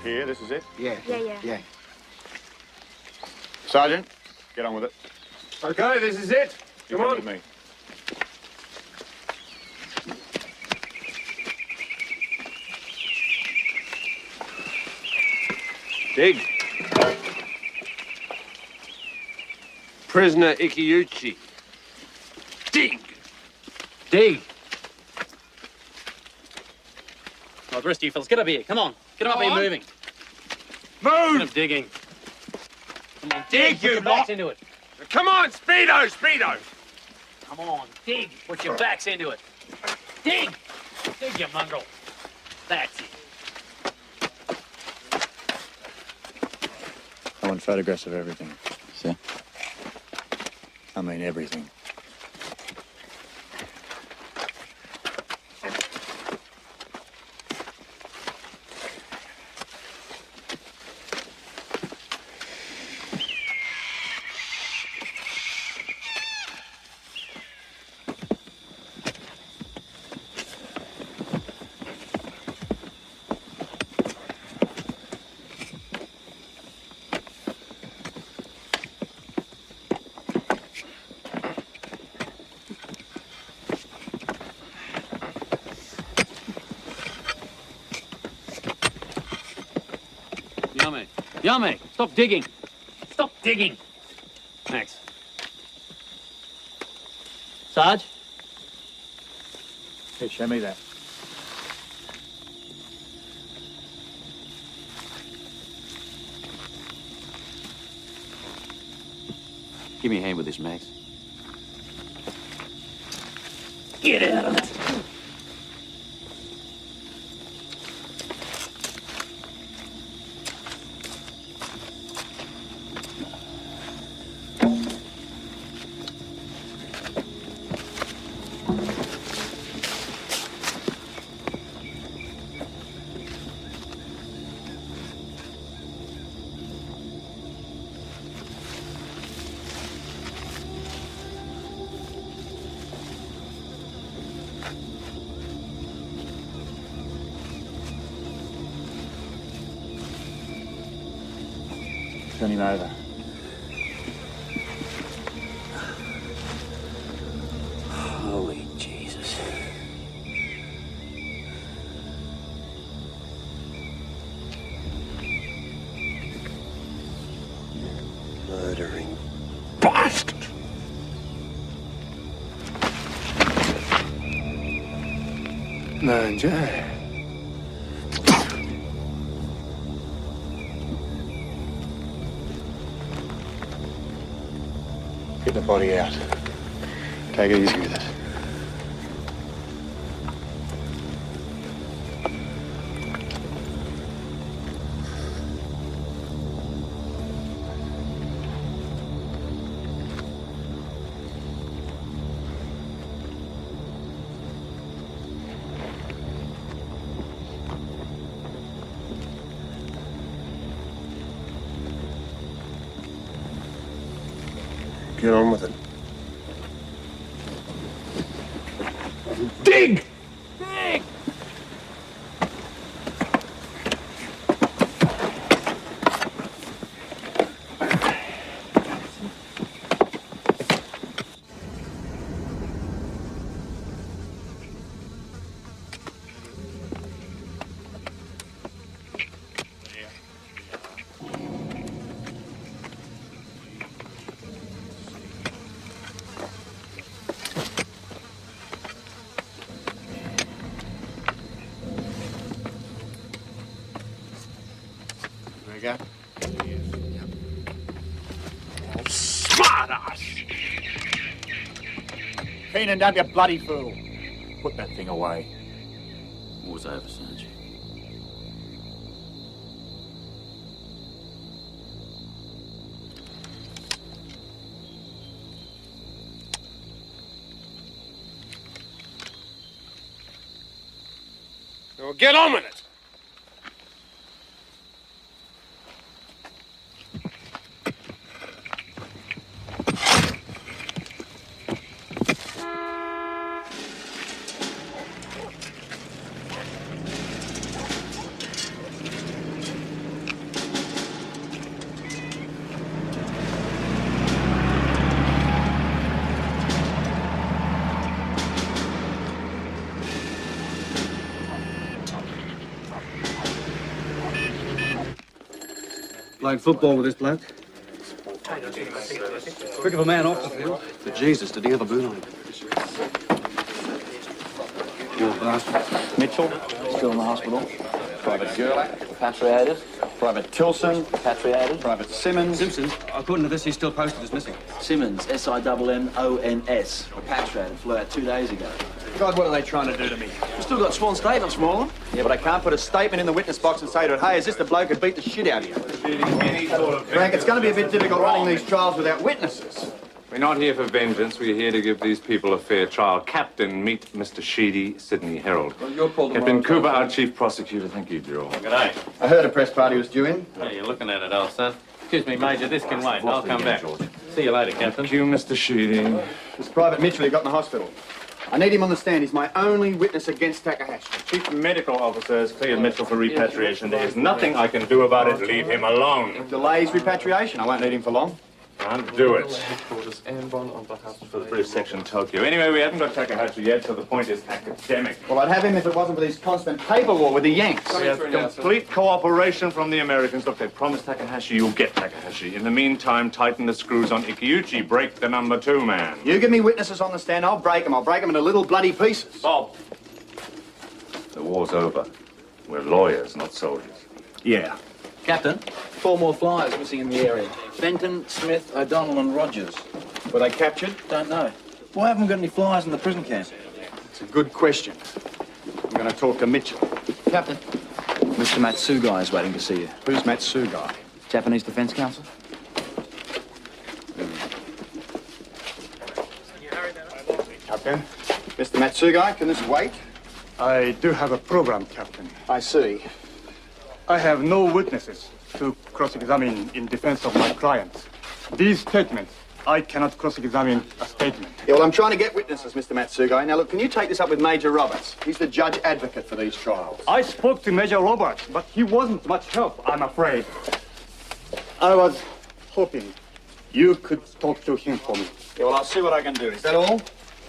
Here, this is it? Yeah. Sergeant, get on with it. Okay, this is it. Come on. With me. Dig. Prisoner Ikiuchi. Dig. Dig. Well, the rest of you fellas, get up here. Come on. Get up here moving. Move! Get up digging. Come on, Dig, Put you your backs lot. into it. Come on, Speedo, Speedo. Come on, dig. Put your backs into it. Dig. Dig, you mongrel. That's it. I want photographs of everything. See? I mean everything. Yame, stop digging. Stop digging. Thanks. Sarge? Hey, show me that. Give me a hand with this, Max. Get out of it. Turn him over. Holy Jesus. Murdering bastard. Man, Jay. Get the body out. Take it easy with it. Get on with it. Dig! Dig! There you go. Smart ass! Keenan, don't be a bloody fool. Put that thing away. War's over, Sarge. Well, get on with it. Playing football with this bloke? Quick of a man off the field. But Jesus, did he have a boot on him? Poor bastard. Mitchell, still in the hospital. Private Gerlach, repatriated. Private Tilson, repatriated. Private Simmons. Simpson, according to this, he's still posted as missing. Simmons, S-I-M-M-O-N-S, repatriated, flew out 2 days ago. God, what are they trying to do to me? We've still got sworn statements from all of them. Yeah, but I can't put a statement in the witness box and say to it, hey, is this the bloke who beat the shit out of you? Frank, it's going to be a bit difficult running these trials without witnesses. We're not here for vengeance. We're here to give these people a fair trial. Captain, meet Mr. Sheedy, Sydney Herald. Well, you're Paul Captain Cooper, our chief prosecutor. Thank you, Joe. G'day. I heard a press party was due in. Hey, you're looking at it, old son. Excuse me, Major, this can wait. I'll come back. See you later, Captain. Thank you, Mr. Sheedy. It's Private Mitchell who got in the hospital. I need him on the stand. He's my only witness against Takahashi. Chief medical officer has cleared Mitchell for repatriation. There is nothing I can do about it. Leave him alone. Delays repatriation. I won't need him for long. Can't do it. For the British section Tokyo. Anyway, we haven't got Takahashi yet, so the point is academic. Well, I'd have him if it wasn't for this constant paper war with the Yanks. We have complete cooperation from the Americans. Look, they promised Takahashi, you'll get Takahashi. In the meantime, tighten the screws on Ikiuchi. Break the number 2 man. You give me witnesses on the stand, I'll break them. I'll break them into little bloody pieces. Bob. The war's over. We're lawyers, not soldiers. Yeah. Captain, 4 more flyers missing in the area. Fenton, Smith, O'Donnell and Rogers. Were they captured? Don't know. Why haven't we got any flyers in the prison camp? It's a good question. I'm going to talk to Mitchell. Captain, Mr. Matsugai is waiting to see you. Who's Matsugai? Japanese Defense Council. Captain. Mr. Matsugai, can this wait? I do have a program, Captain. I see. I have no witnesses to cross-examine in defense of my clients. These statements, I cannot cross-examine a statement. Yeah, well, I'm trying to get witnesses, Mr. Matsugai. Now, look, can you take this up with Major Roberts? He's the judge advocate for these trials. I spoke to Major Roberts, but he wasn't much help, I'm afraid. I was hoping you could talk to him for me. Yeah, well, I'll see what I can do. Is that all?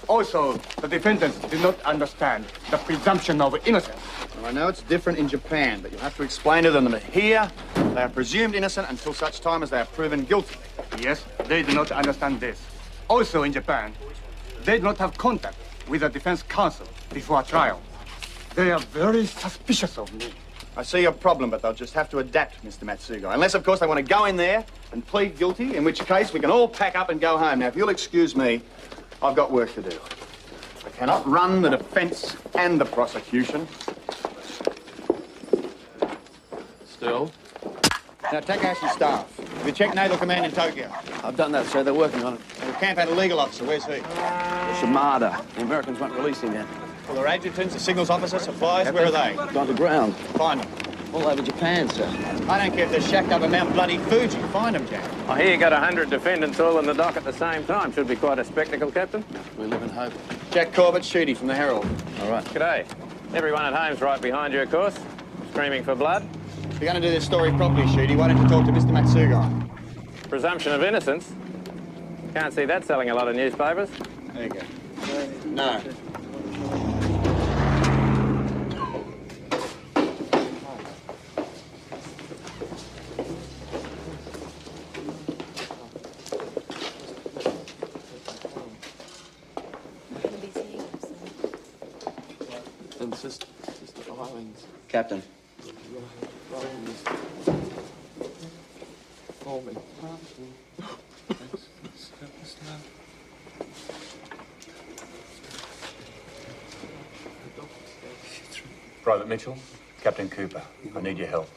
Also, the defendants did not understand the presumption of innocence. Well, I know it's different in Japan, but you'll have to explain to them that here, they are presumed innocent until such time as they are proven guilty. Yes, they do not understand this. Also in Japan, they do not have contact with the defense counsel before a trial. They are very suspicious of me. I see your problem, but they'll just have to adapt, Mr. Matsugai. Unless, of course, they want to go in there and plead guilty, in which case we can all pack up and go home. Now, if you'll excuse me, I've got work to do. I cannot run the defense and the prosecution. Still? Now, Takahashi's staff. Have you checked Naval Command in Tokyo? I've done that, sir. They're working on it. The camp had a legal officer. Where's he? Shimada. The Americans won't release him yet. Well, their adjutants, the signals officer, supplies, where are they? Gone to ground. Find them. All over Japan, sir. I don't care if they're shacked up at Mount Bloody Fuji. Find them, Jack. I hear you got 100 defendants all in the dock at the same time. Should be quite a spectacle, Captain. We live in hope. Jack Corbett, Sheedy from the Herald. All right. G'day. Everyone at home's right behind you, of course. Screaming for blood. If you're going to do this story properly, Sheedy, why don't you talk to Mr. Matsugai? Presumption of innocence. Can't see that selling a lot of newspapers. There you go. No. Captain. Private Mitchell, Captain Cooper, I need your help.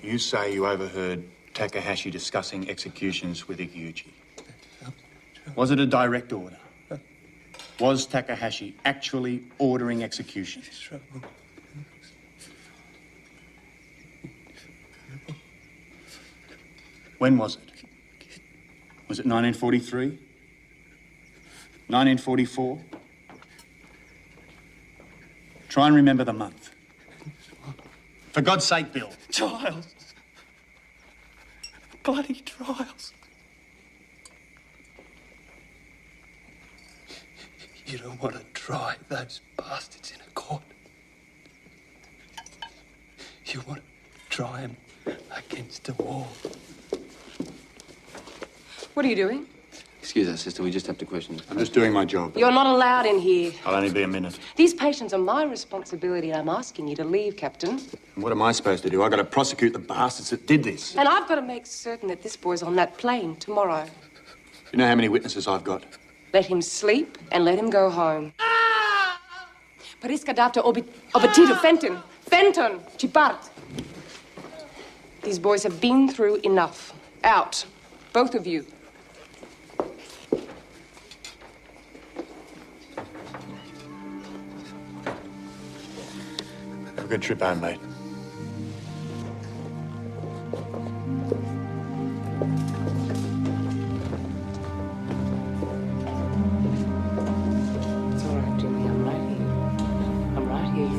You say you overheard Takahashi discussing executions with Ikeuchi? Was it a direct order? Was Takahashi actually ordering executions? When was it? Was it 1943? 1944? Try and remember the month. For God's sake, Bill. Trials. Bloody trials. You don't want to try those bastards in a court. You want to try them against a wall. What are you doing? Excuse us, sister, we just have to question you. I'm just doing my job. You're not allowed in here. I'll only be a minute. These patients are my responsibility, and I'm asking you to leave, Captain. And what am I supposed to do? I've got to prosecute the bastards that did this. And I've got to make certain that this boy's on that plane tomorrow. You know how many witnesses I've got? Let him sleep and let him go home. Parisca data obitito Fenton. Fenton, Chipart. These boys have been through enough. Out. Both of you. Have a good trip home, mate. It's all right, Jimmy. I'm right here.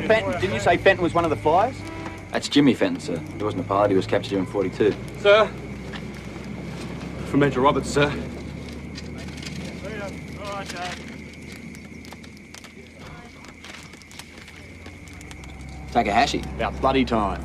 Fenton, didn't you say Fenton was one of the flyers? That's Jimmy Fenton, sir. He wasn't a pilot. He was captured here in 42. Sir? From Major Roberts, sir. Takahashi. About bloody time.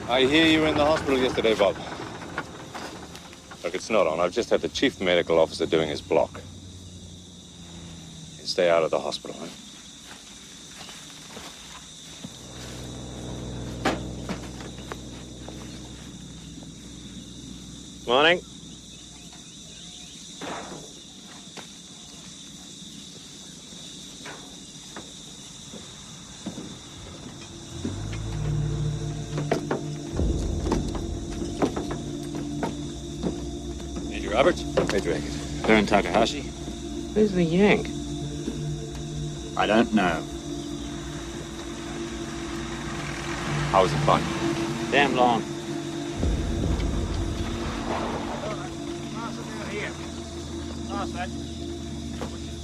I hear you were in the hospital yesterday, Bob. Look, it's not on. I've just had the chief medical officer doing his block. You stay out of the hospital, huh? Morning. Roberts? Major Hackett. Baron Takahashi. Who's the Yank? I don't know. How was it fun? Damn long.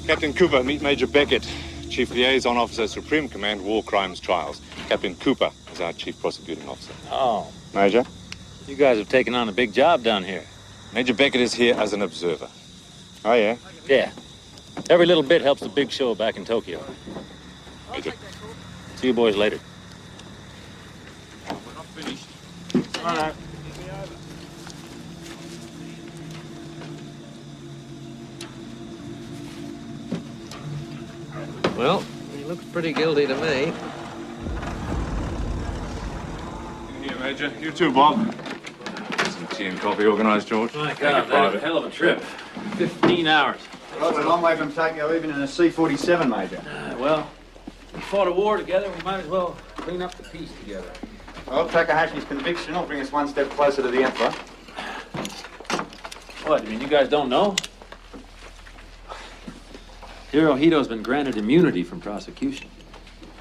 Captain Cooper, meet Major Beckett, Chief Liaison Officer, Supreme Command, War Crimes Trials. Captain Cooper is our Chief Prosecuting Officer. Oh, Major? you guys have taken on a big job down here. Major Beckett is here as an observer. Oh, yeah? Yeah. Every little bit helps the big show back in Tokyo. Major. See you boys later. We're not finished. All right. Well, he looks pretty guilty to me. Here, Major. You too, Bob. Some tea and coffee organised, George. My Take God, it that was a private. hell of a trip. 15 hours. Well, it's a long way from Tokyo, even in a C-47, Major. Well, we fought a war together. We might as well clean up the peace together. Well, Takahashi's conviction will bring us one step closer to the Emperor. What, you mean you guys don't know? Hirohito's been granted immunity from prosecution.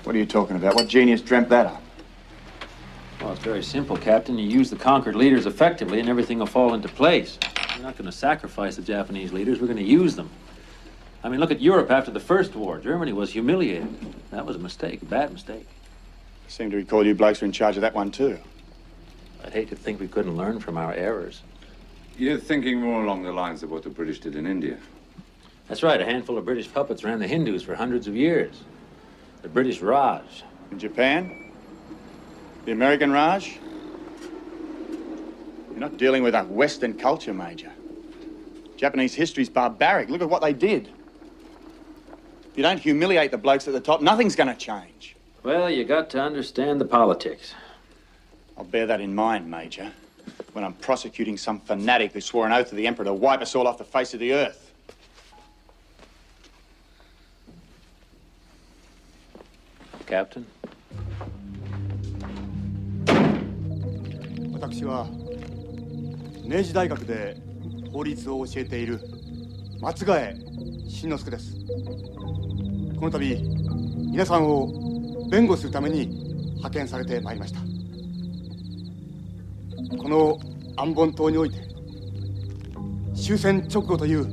What are you talking about? What genius dreamt that up? Well, it's very simple, Captain. You use the conquered leaders effectively and everything will fall into place. We're not going to sacrifice the Japanese leaders. We're going to use them. I mean, look at Europe after the First War. Germany was humiliated. That was a mistake, a bad mistake. I seem to recall you blokes were in charge of that one, too. I'd hate to think we couldn't learn from our errors. You're thinking more along the lines of what the British did in India. That's right, a handful of British puppets ran the Hindus for hundreds of years. The British Raj. In Japan? The American Raj? You're not dealing with a Western culture, Major. Japanese history's barbaric. Look at what they did. If you don't humiliate the blokes at the top, nothing's going to change. Well, you got to understand the politics. I'll bear that in mind, Major, when I'm prosecuting some fanatic who swore an oath to the Emperor to wipe us all off the face of the earth. Captain? 私は明治大学で法律を教えている松ヶ江慎之介です。この度皆さんを弁護するために派遣されてまいりました。この安本島において終戦直後という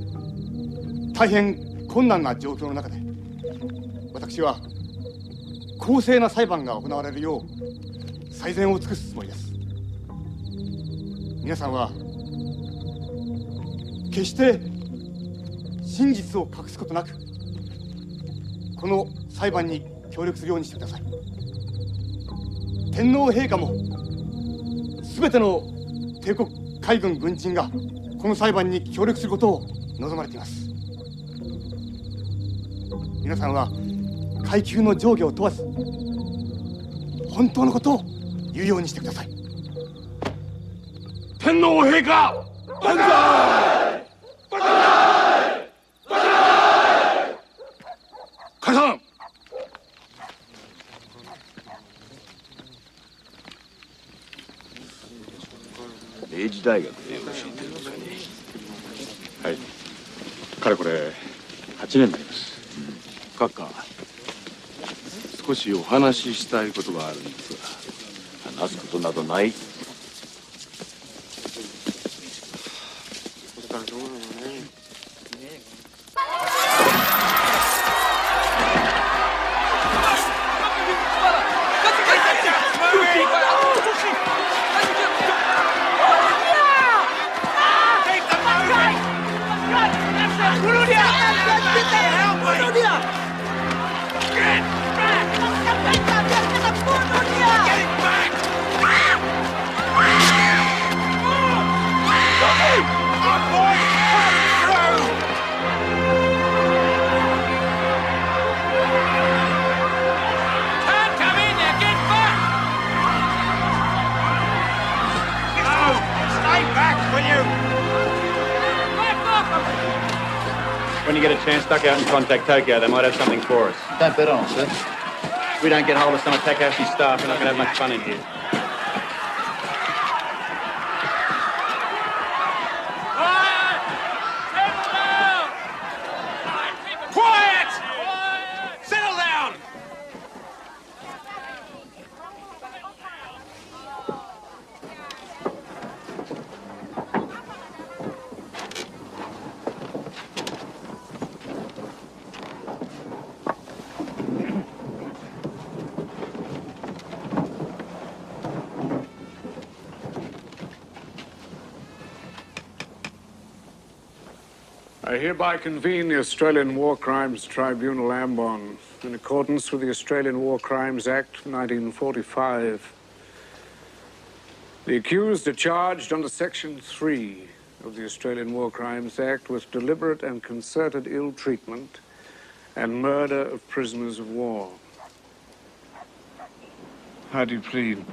大変困難な状況の中で私は公正な裁判が行われるよう最善を尽くすつもりです。皆さんは決して真実を隠すことなくこの裁判に協力するようにしてください。天皇陛下も全ての帝国海軍軍人がこの裁判に協力することを望まれています。皆さんは階級の上下を問わず本当のことを言うようにしてください。天皇陛下万歳！万歳！万歳！解散！明治大学で教えてるんですかね。はい。かれこれ8年になります。閣下、少しお話ししたいことがあるんですが。話すことなどない。When you get a chance, duck out and contact Tokyo. They might have something for us. Don't bet on it, sir. If we don't get hold of some of Takashi's staff, we're not going to have much fun in here. Quiet! Settle down! I hereby convene the Australian War Crimes Tribunal, Ambon, in accordance with the Australian War Crimes Act 1945. The accused are charged under Section 3 of the Australian War Crimes Act with deliberate and concerted ill treatment and murder of prisoners of war. How do you plead?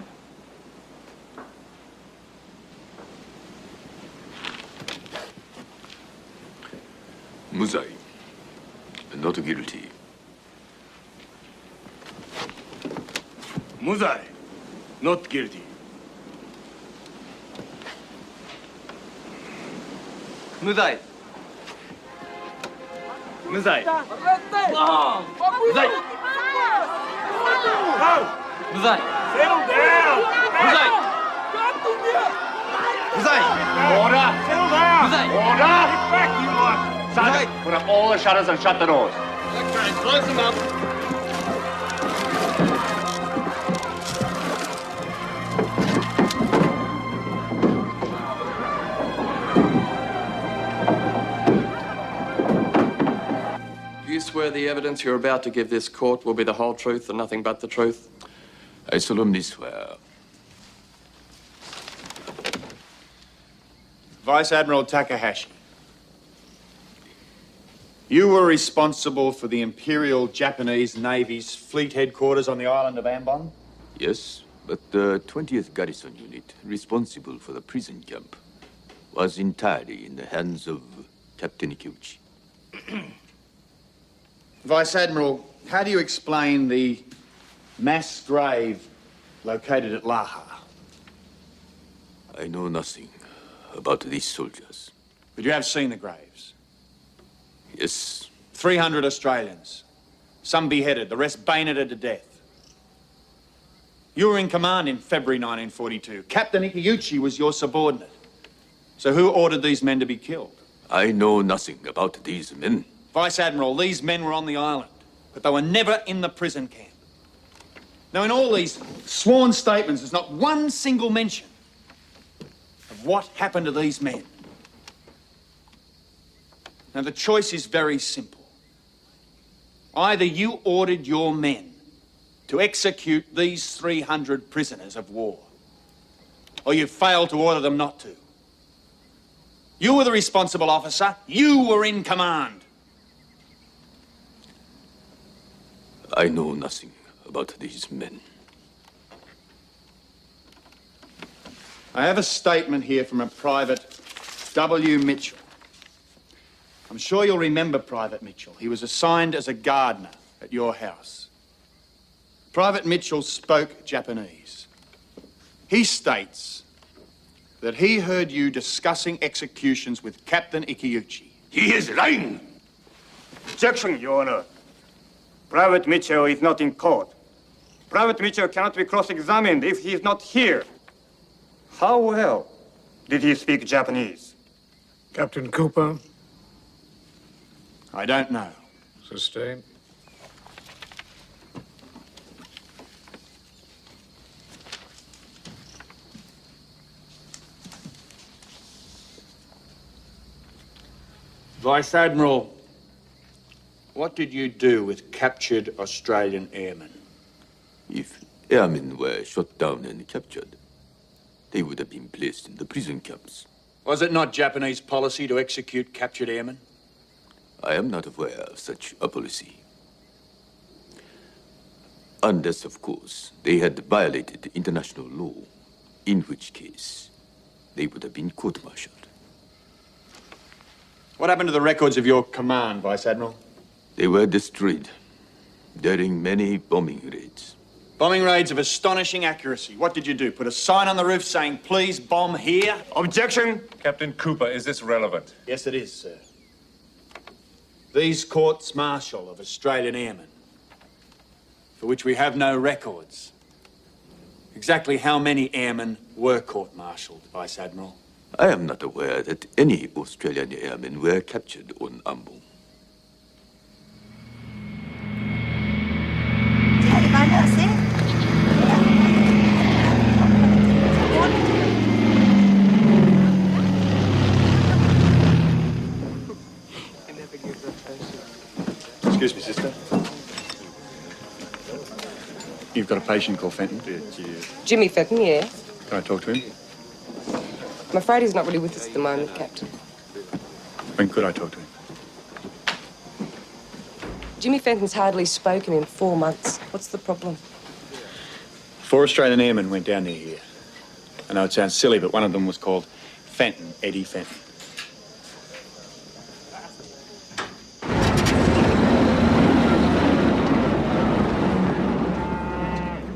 Muzai. Not guilty. Muzai. Not guilty. Muzai. Muzai. Muzai. Muzai. Settle down! Muzai. Muzai! Order! Settle down! Muzai. Order! Get back, you lot! Sergeant, put up all the shutters and shut the doors. Okay, close them up. swear the evidence you're about to give this court will be the whole truth and nothing but the truth? I solemnly swear. Vice Admiral Takahashi, you were responsible for the Imperial Japanese Navy's fleet headquarters on the island of Ambon? Yes, but the 20th Garrison Unit, responsible for the prison camp, was entirely in the hands of Captain Ikeuchi. Vice Admiral, how do you explain the mass grave located at Laha? I know nothing about these soldiers. But you have seen the graves? Yes. 300 Australians. Some beheaded, the rest bayoneted to death. You were in command in February 1942. Captain Ikeuchi was your subordinate. So who ordered these men to be killed? I know nothing about these men. Vice Admiral, these men were on the island, but they were never in the prison camp. Now, in all these sworn statements, there's not one single mention of what happened to these men. Now, the choice is very simple. Either you ordered your men to execute these 300 prisoners of war, or you failed to order them not to. You were the responsible officer. You were in command. I know nothing about these men. I have a statement here from a Private W. Mitchell. I'm sure you'll remember Private Mitchell. He was assigned as a gardener at your house. Private Mitchell spoke Japanese. He states that he heard you discussing executions with Captain Ikeuchi. He is lying! Objection, Your Honor. Private Mitchell is not in court. Private Mitchell cannot be cross-examined if he is not here. How well did he speak Japanese? Captain Cooper? I don't know. Sustained. Vice Admiral, what did you do with captured Australian airmen? If airmen were shot down and captured, they would have been placed in the prison camps. Was it not Japanese policy to execute captured airmen? I am not aware of such a policy. Unless, of course, they had violated international law, in which case they would have been court-martialed. What happened to the records of your command, Vice Admiral? They were destroyed during many bombing raids. Bombing raids of astonishing accuracy. What did you do? Put a sign on the roof saying, please bomb here? Objection! Captain Cooper, is this relevant? Yes, it is, sir. These courts-martial of Australian airmen, for which we have no records. Exactly how many airmen were court-martialed, Vice Admiral? I am not aware that any Australian airmen were captured on Ambon. Excuse me, sister. You've got a patient called Fenton? Jimmy Fenton, yeah. Can I talk to him? I'm afraid he's not really with us at the moment, Captain. When could I talk to him? Jimmy Fenton's hardly spoken in 4 months. What's the problem? 4 Australian airmen went down there here. I know it sounds silly, but one of them was called Fenton, Eddie Fenton.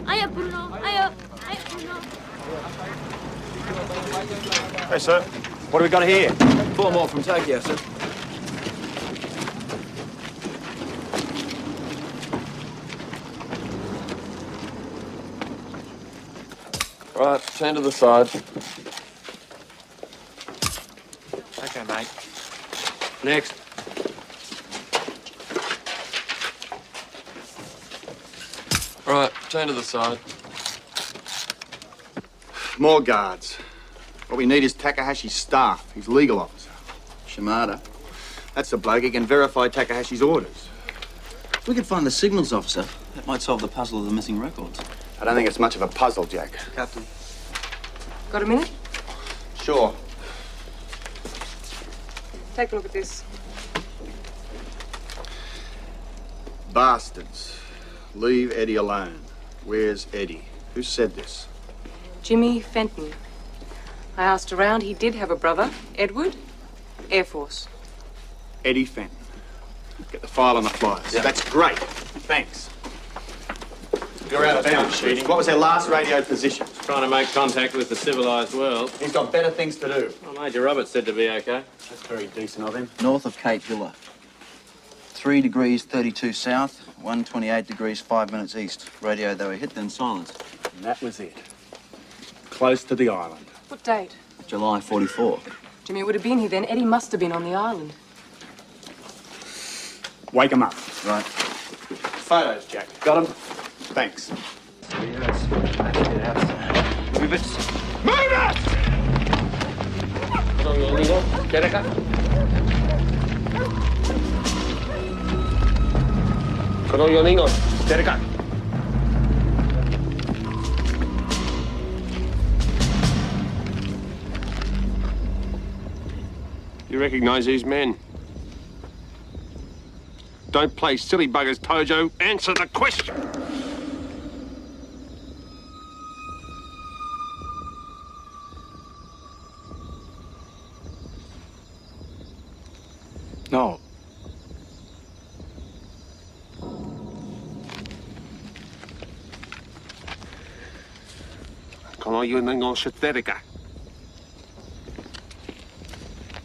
Hiya, Bruno. Hiya. Hiya, Bruno. Hey, sir. What do we got here? 4 more from Tokyo, sir. Right, stand to the side. Okay, mate. Next. Right, turn to the side. More guards. What we need is Takahashi's staff, his legal officer. Shimada. That's the bloke. He can verify Takahashi's orders. We could find the signals, officer. That might solve the puzzle of the missing records. I don't think it's much of a puzzle, Jack. Captain. Got a minute? Sure. Take a look at this. Bastards. Leave Eddie alone. Where's Eddie? Who said this? Jimmy Fenton. I asked around. He did have a brother, Edward, Air Force. Eddie Fenton. Get the file on the flyers. Yeah. That's great. Thanks. You're out of bounds, Sheedy. What was their last radio position? Trying to make contact with the civilized world. He's got better things to do. Well, Major Roberts said to be okay. That's very decent of him. North of Cape Hilla. 3 degrees 32 south, 128 degrees 5 minutes east. Radio they were hit, then silence. And that was it. Close to the island. What date? July 44. Jimmy would have been here then. Eddie must have been on the island. Wake him up. Right. Photos, Jack. Got him? Thanks. Move it. Move it! You recognize these men? Don't play silly buggers, Tojo. Answer the question. No.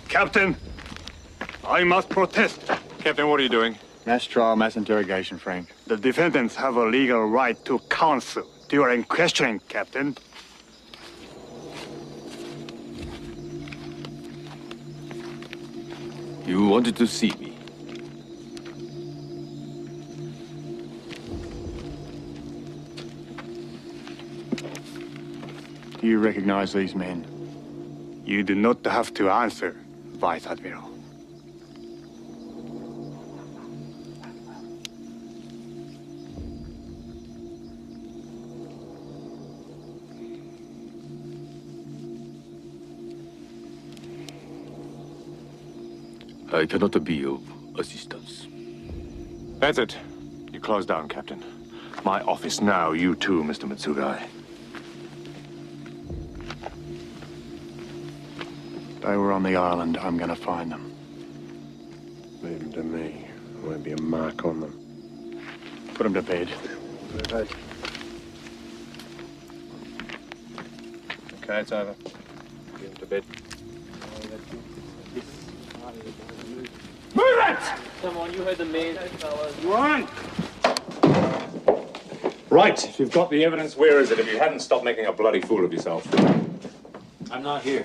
Captain, I must protest. Captain, what are you doing? Mass trial, mass interrogation, Frank. The defendants have a legal right to counsel during questioning, Captain. You wanted to see me. Do you recognize these men? You do not have to answer, Vice Admiral. I cannot be of assistance. That's it. You close down, Captain. My office now. You too, Mr. Mitsugai. They were on the island. I'm gonna find them. Leave them to me. There won't be a mark on them. Put them to bed. Okay, it's over. Get him to bed. Move it! Come on, you heard the man, fellas. Run! Right, if you've got the evidence, where is it? If you hadn't stopped making a bloody fool of yourself. I'm not here.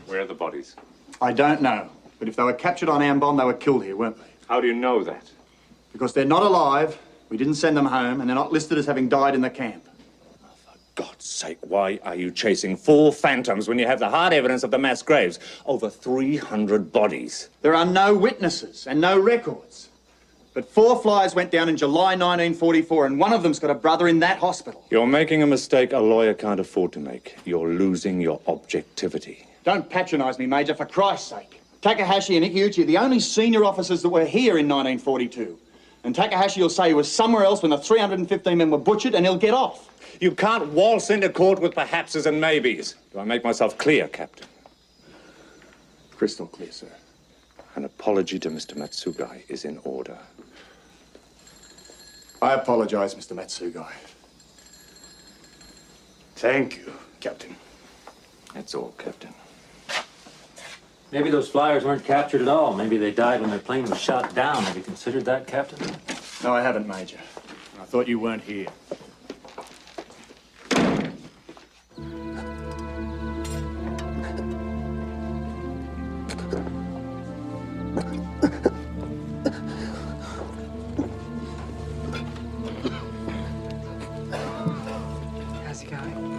Where are the bodies? I don't know. But if they were captured on Ambon, they were killed here, weren't they? How do you know that? Because they're not alive, we didn't send them home, and they're not listed as having died in the camp. God's sake, why are you chasing 4 phantoms when you have the hard evidence of the mass graves? Over 300 bodies. There are no witnesses and no records. But 4 flyers went down in July 1944, and one of them's got a brother in that hospital. You're making a mistake a lawyer can't afford to make. You're losing your objectivity. Don't patronize me, Major, for Christ's sake. Takahashi and Ikiuchi are the only senior officers that were here in 1942. And Takahashi will say he was somewhere else when the 315 men were butchered, and he'll get off. You can't waltz into court with perhapses and maybes. Do I make myself clear, Captain? Crystal clear, sir. An apology to Mr. Matsugai is in order. I apologize, Mr. Matsugai. Thank you, Captain. That's all, Captain. Maybe those flyers weren't captured at all. Maybe they died when their plane was shot down. Have you considered that, Captain? No, I haven't, Major. I thought you weren't here. How's it going?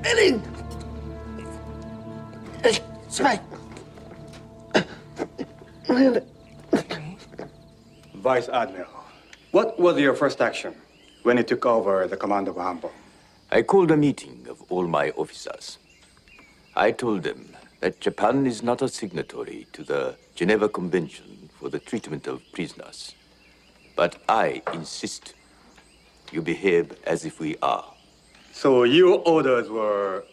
Eddie! Right. Vice Admiral, what was your first action when you took over the command of Hampo? I called a meeting of all my officers. I told them that Japan is not a signatory to the Geneva Convention for the treatment of prisoners. But I insist you behave as if we are. So your orders were,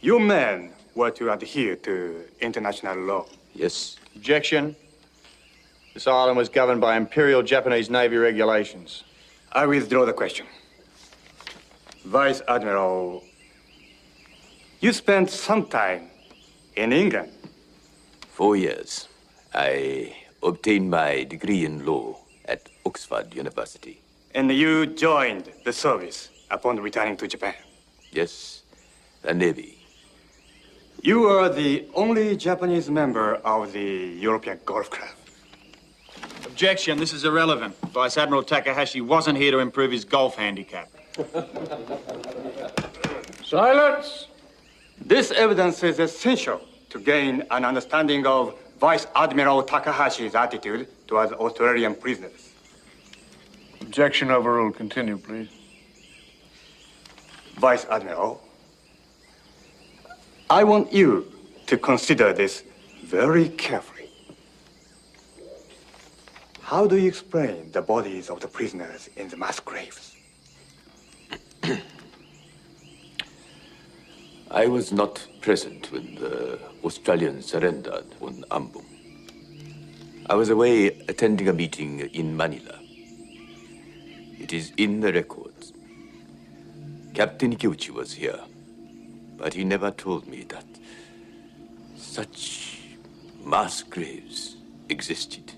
your men were to adhere to international law? Yes. Objection. This island was governed by Imperial Japanese Navy regulations. I withdraw the question. Vice Admiral, you spent some time in England. 4 years. I obtained my degree in law at Oxford University. And you joined the service upon returning to Japan? Yes, the Navy. You are the only Japanese member of the European Golf Club. Objection. This is irrelevant. Vice Admiral Takahashi wasn't here to improve his golf handicap. Silence! This evidence is essential to gain an understanding of Vice Admiral Takahashi's attitude towards Australian prisoners. Objection overruled. Continue, please. Vice Admiral, I want you to consider this very carefully. How do you explain the bodies of the prisoners in the mass graves? I was not present when the Australians surrendered on Ambon. I was away attending a meeting in Manila. It is in the records. Captain Ikeuchi was here, but he never told me that such mass graves existed.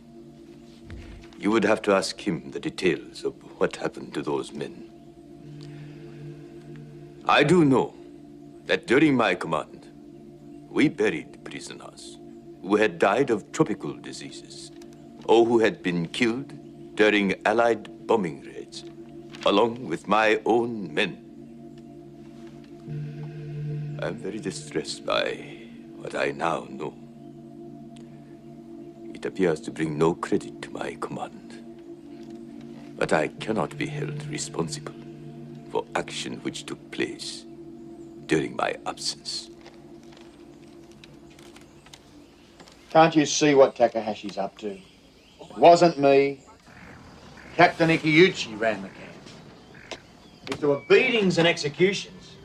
You would have to ask him the details of what happened to those men. I do know that during my command, we buried prisoners who had died of tropical diseases or who had been killed during Allied bombing raids, along with my own men. I'm very distressed by what I now know. It appears to bring no credit to my command. But I cannot be held responsible for action which took place during my absence. Can't you see what Takahashi's up to? It wasn't me. Captain Ikeuchi ran the camp. If there were beatings and executions,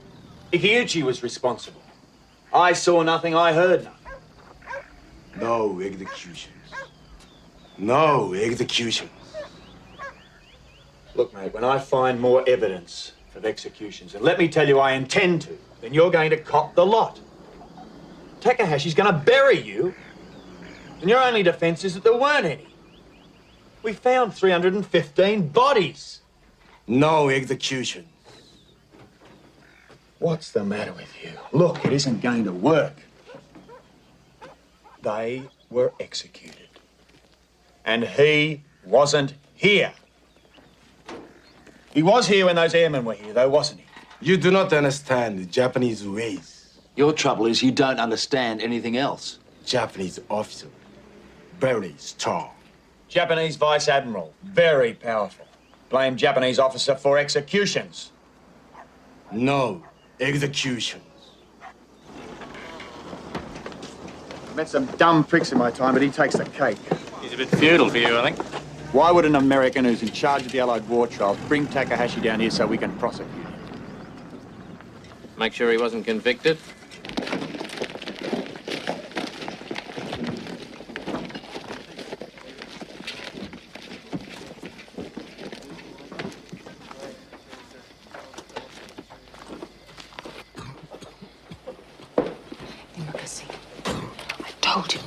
Ikeuchi was responsible. I saw nothing, I heard nothing. No executions. No executions. Look, mate, when I find more evidence of executions, and let me tell you I intend to, then you're going to cop the lot. Takahashi's going to bury you, and your only defense is that there weren't any. We found 315 bodies. No execution. What's the matter with you? Look, it isn't going to work. They were executed. And he wasn't here. He was here when those airmen were here, though, wasn't he? You do not understand the Japanese ways. Your trouble is you don't understand anything else. Japanese officer, very strong. Japanese Vice Admiral, very powerful. Blame Japanese officer for executions. No executions. I've met some dumb pricks in my time, but he takes the cake. He's a bit feudal for you, I think. Why would an American who's in charge of the Allied war trials bring Takahashi down here so we can prosecute him? Make sure he wasn't convicted. I told you,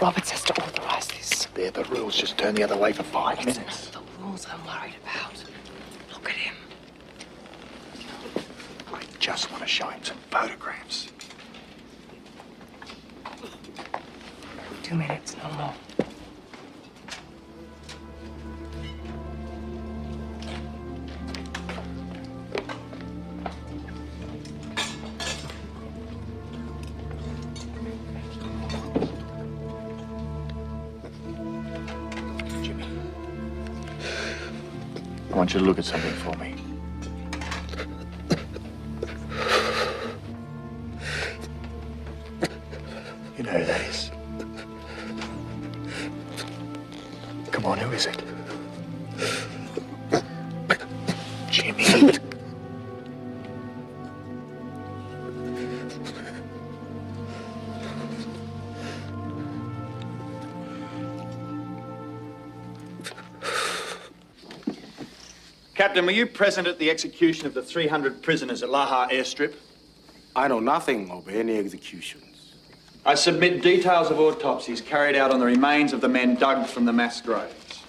Roberts has to authorize this. They're the rules. Just turn the other way for 5 minutes. It's not the rules I'm worried about. Look at him. I just want to show him some photographs. 2 minutes, no more. want you to look at something for me. You know who that is? Come on, who is it? Jimmy. Captain, were you present at the execution of the 300 prisoners at Laha airstrip? I know nothing of any executions. I submit details of autopsies carried out on the remains of the men dug from the mass graves.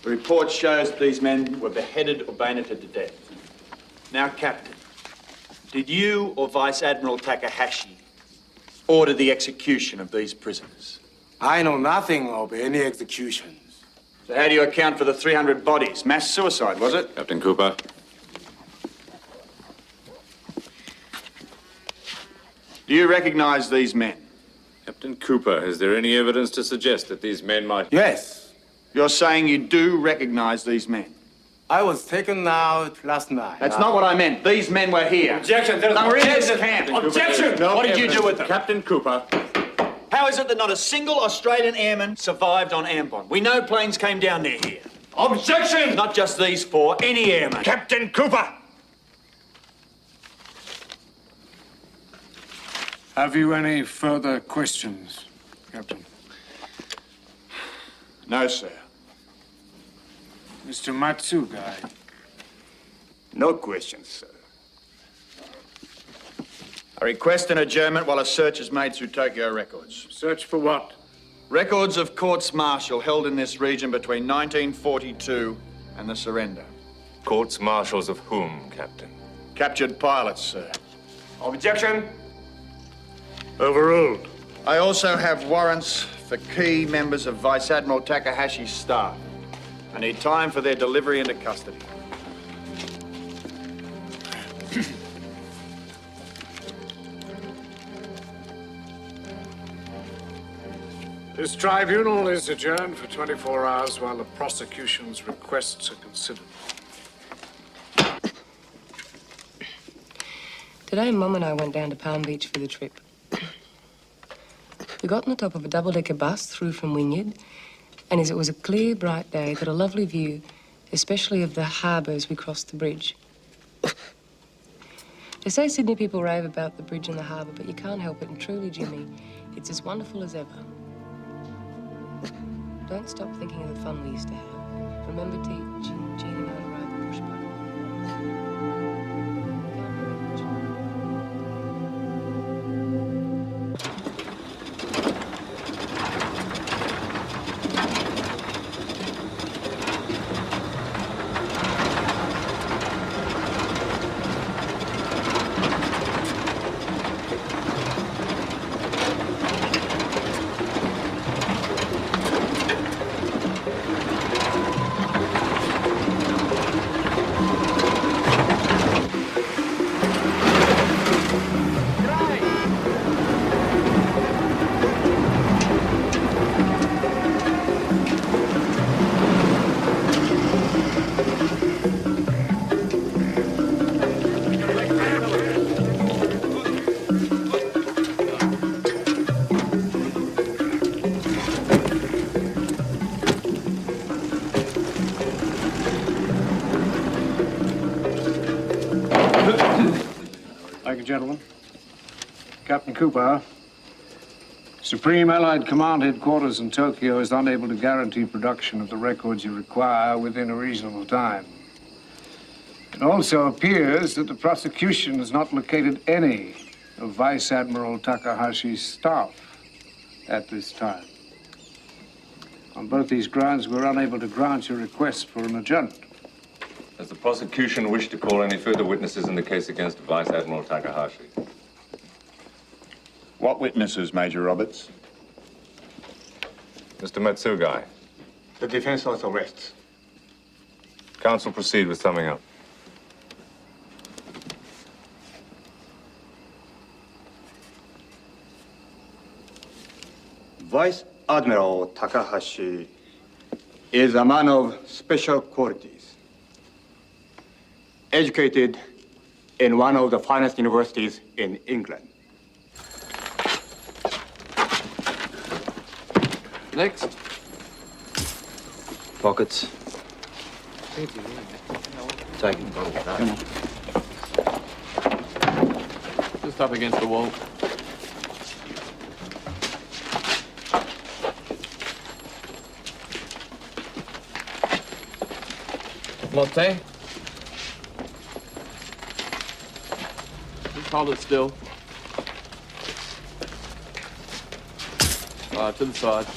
The report shows that these men were beheaded or bayoneted to death. Now, Captain, did you or Vice Admiral Takahashi order the execution of these prisoners? I know nothing of any executions. So how do you account for the 300 bodies? Mass suicide, was it? Captain Cooper. Do you recognize these men? Captain Cooper, is there any evidence to suggest that these men might... Yes. You're saying you do recognize these men? I was taken out last night. That's not what I meant. These men were here. Objection! They were in this camp. Objection! No what did you do with them? Captain Cooper. How is it that not a single Australian airman survived on Ambon? We know planes came down near here. Objection! Not just these four, any airman. Captain Cooper! Have you any further questions, Captain? No, sir. Mr. Matsugai. No questions, sir. I request an adjournment while a search is made through Tokyo records. Search for what? Records of courts-martial held in this region between 1942 and the surrender. Courts-martials of whom, Captain? Captured pilots, sir. Objection! Overruled. I also have warrants for key members of Vice Admiral Takahashi's staff. I need time for their delivery into custody. This tribunal is adjourned for 24 hours while the prosecution's requests are considered. Today, Mum and I went down to Palm Beach for the trip. We got on the top of a double-decker bus through from Wynyard, and as it was a clear, bright day, got a lovely view, especially of the harbour as we crossed the bridge. They say Sydney people rave about the bridge and the harbour, but you can't help it, and truly, Jimmy, it's as wonderful as ever. Don't stop thinking of the fun we used to have. Remember teaching Jean and I to ride the push button? Thank you, gentlemen. Captain Cooper, Supreme Allied Command Headquarters in Tokyo is unable to guarantee production of the records you require within a reasonable time. It also appears that the prosecution has not located any of Vice Admiral Takahashi's staff at this time. On both these grounds, we're unable to grant your request for an adjournment. Does the prosecution wish to call any further witnesses in the case against Vice Admiral Takahashi? What witnesses, Major Roberts? Mr. Matsugai. The defense also rests. Counsel, proceed with summing up. Vice Admiral Takahashi is a man of special qualities. educated in one of the finest universities in England. Next. Pockets. Taking the bottle. Come on. Just up against the wall. Latte. Just hold it still. To the side.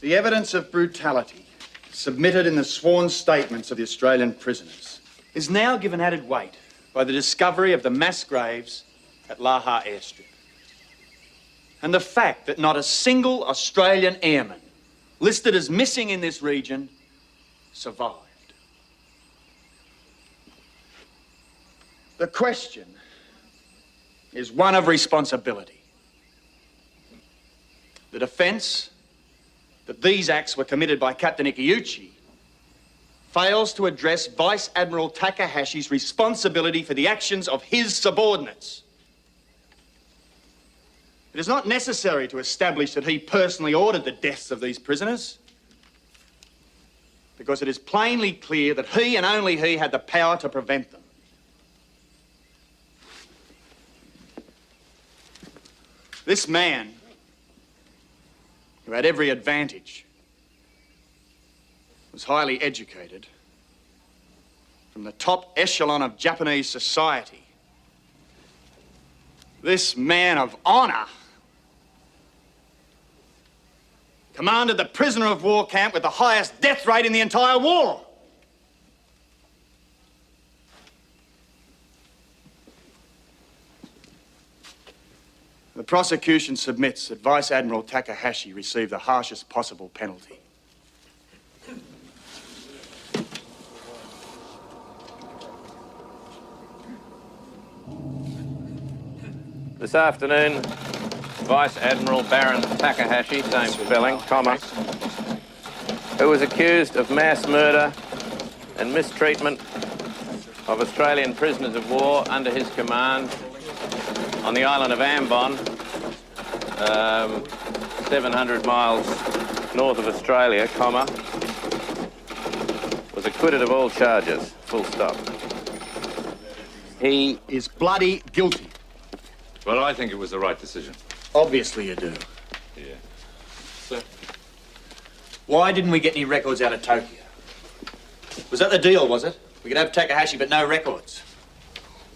The evidence of brutality submitted in the sworn statements of the Australian prisoners is now given added weight by the discovery of the mass graves at Laha airstrip. And the fact that not a single Australian airman listed as missing in this region survived. The question is one of responsibility. The defence that these acts were committed by Captain Ikeuchi fails to address Vice Admiral Takahashi's responsibility for the actions of his subordinates. It is not necessary to establish that he personally ordered the deaths of these prisoners, because it is plainly clear that he and only he had the power to prevent them. This man, who had every advantage, was highly educated, from the top echelon of Japanese society. This man of honor commanded the prisoner of war camp with the highest death rate in the entire war. The prosecution submits that Vice Admiral Takahashi received the harshest possible penalty. This afternoon, Vice Admiral Baron Takahashi, same spelling, comma, who was accused of mass murder and mistreatment of Australian prisoners of war under his command on the island of Ambon, 700 miles north of Australia, comma, was acquitted of all charges, full stop. He is bloody guilty. Well, I think it was the right decision. Obviously you do. Yeah. Sir. Why didn't we get any records out of Tokyo? Was that the deal, was it? We could have Takahashi, but no records.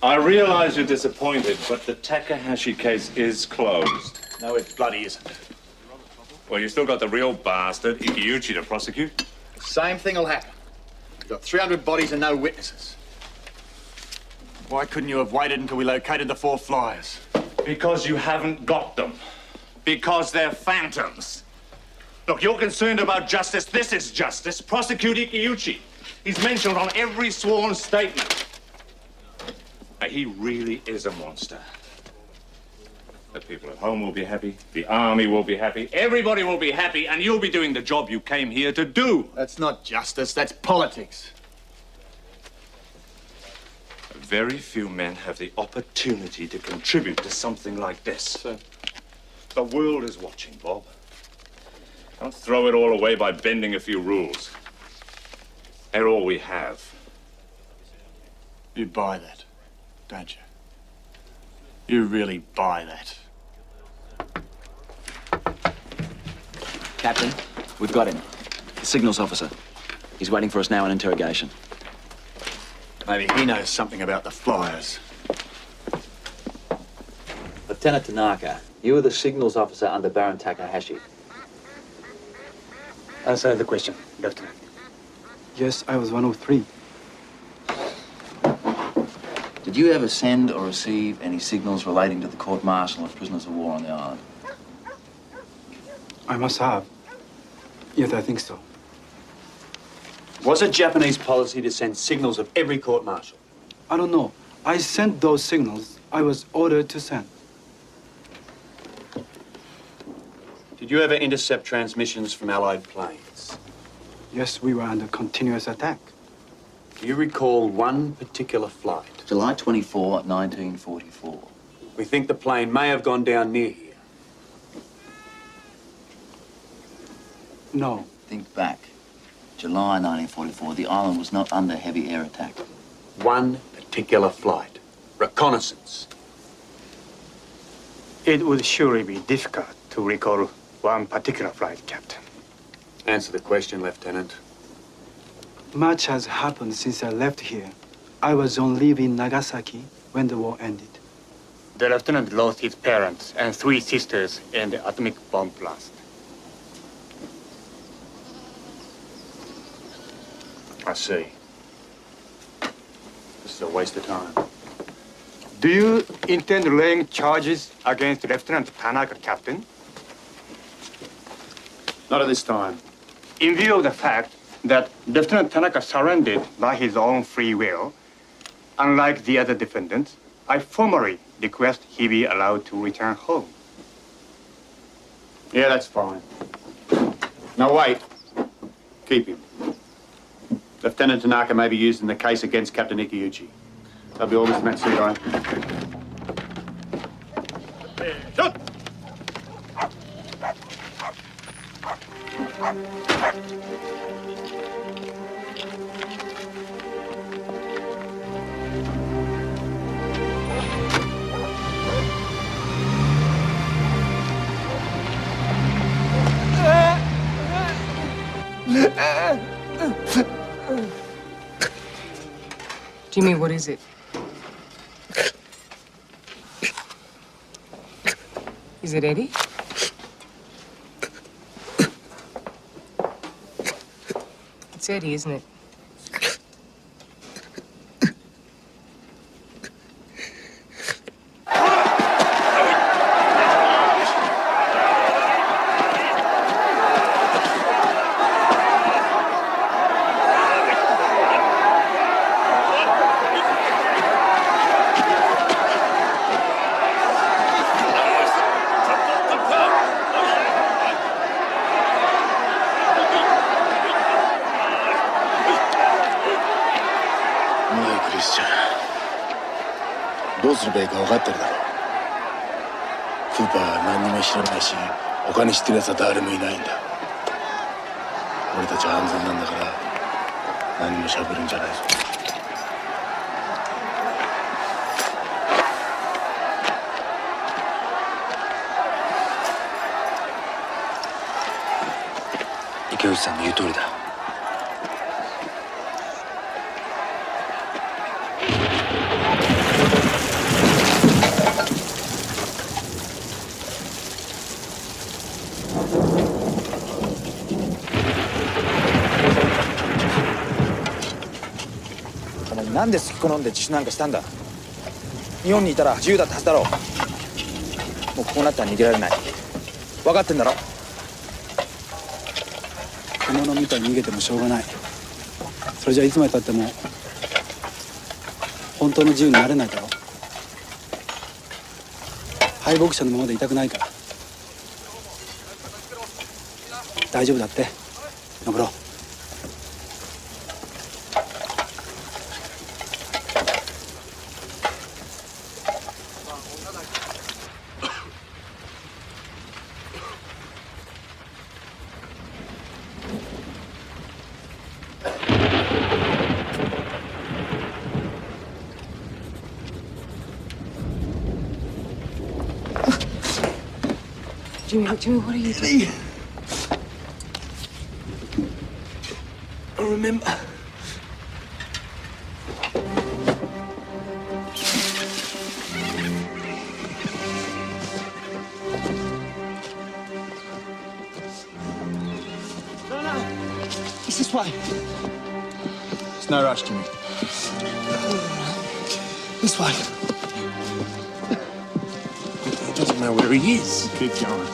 I realize you're disappointed, but the Takahashi case is closed. No, it bloody isn't. Well, you still got the real bastard, Ikeuchi, to prosecute. The same thing will happen. We've got 300 bodies and no witnesses. Why couldn't you have waited until we located the 4 flyers? Because you haven't got them. Because they're phantoms. Look, you're concerned about justice. This is justice. Prosecute Ikeuchi. He's mentioned on every sworn statement. He really is a monster. The people at home will be happy. The army will be happy. Everybody will be happy, and you'll be doing the job you came here to do. That's not justice. That's politics. Very few men have the opportunity to contribute to something like this. Sir. The world is watching, Bob. Don't throw it all away by bending a few rules. They're all we have. You buy that, don't you? You really buy that. Captain, we've got him. The signals officer. He's waiting for us now in interrogation. Maybe he knows something about the flyers. Lieutenant Tanaka, you were the signals officer under Baron Takahashi. Answer the question, Lieutenant. Yes, I was one of 3. Did you ever send or receive any signals relating to the court-martial of prisoners of war on the island? I must have. Yes, I think so. Was it Japanese policy to send signals of every court-martial? I don't know. I sent those signals I was ordered to send. Did you ever intercept transmissions from Allied planes? Yes, we were under continuous attack. Do you recall one particular flight? July 24, 1944. We think the plane may have gone down near here. No. Think back. July 1944, the island was not under heavy air attack. One particular flight. Reconnaissance. It would surely be difficult to recall one particular flight, Captain. Answer the question, Lieutenant. Much has happened since I left here. I was on leave in Nagasaki when the war ended. The lieutenant lost his parents and 3 sisters in the atomic bomb blast. I see. This is a waste of time. Do you intend laying charges against Lieutenant Tanaka, Captain? Not at this time. In view of the fact that Lieutenant Tanaka surrendered by his own free will, unlike the other defendants, I formally request he be allowed to return home. Yeah, that's fine. Now, wait. Keep him. Lieutenant Tanaka may be used in the case against Captain Ikeuchi. That'll be all, Mr. Matsugai. Shoot! Jimmy, what is it? Is it Eddie? It's Eddie, isn't it?どうすればいいか分かってるだろう。クーパーは何にも知らないし、他に知ってる奴は誰もいないんだ。俺たちは安全なんだから何も喋るんじゃないぞ。池内さんの言う通りだ。なんで好き好んで自首なんかしたんだ。日本にいたら自由だったはずだろう。もうこうなったら逃げられない。分かってんだろ。獣みたいに逃げてもしょうがない。それじゃいつまでたっても本当の自由になれないだろう。敗北者のままでいたくないから。大丈夫だって。登ろう。Jimmy, what are you doing? I remember. Is this why? It's no rush, Jimmy. This way. He doesn't know where he is. Keep going.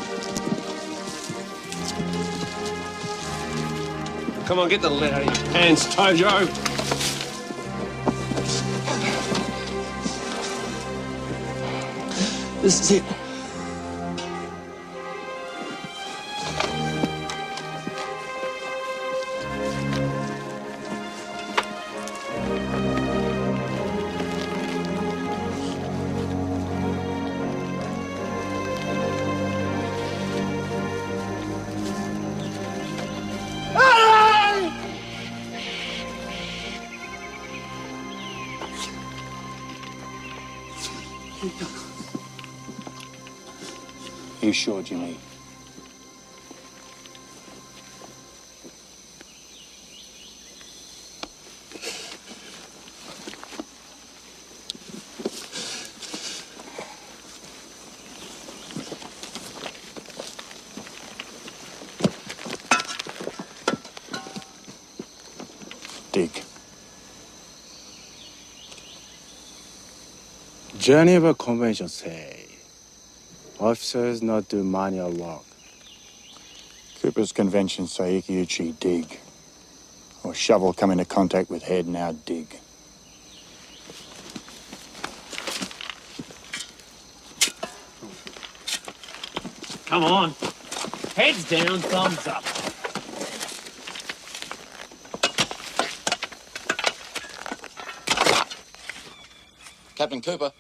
Come on, get the lead out of your hands, Tojo. This is it. You sure, Jimmy? Dig. Geneva Convention say officers not do manual work. Cooper's convention say Ikiuchi dig. Or shovel come into contact with head, now dig. Come on. Heads down, thumbs up. Captain Cooper.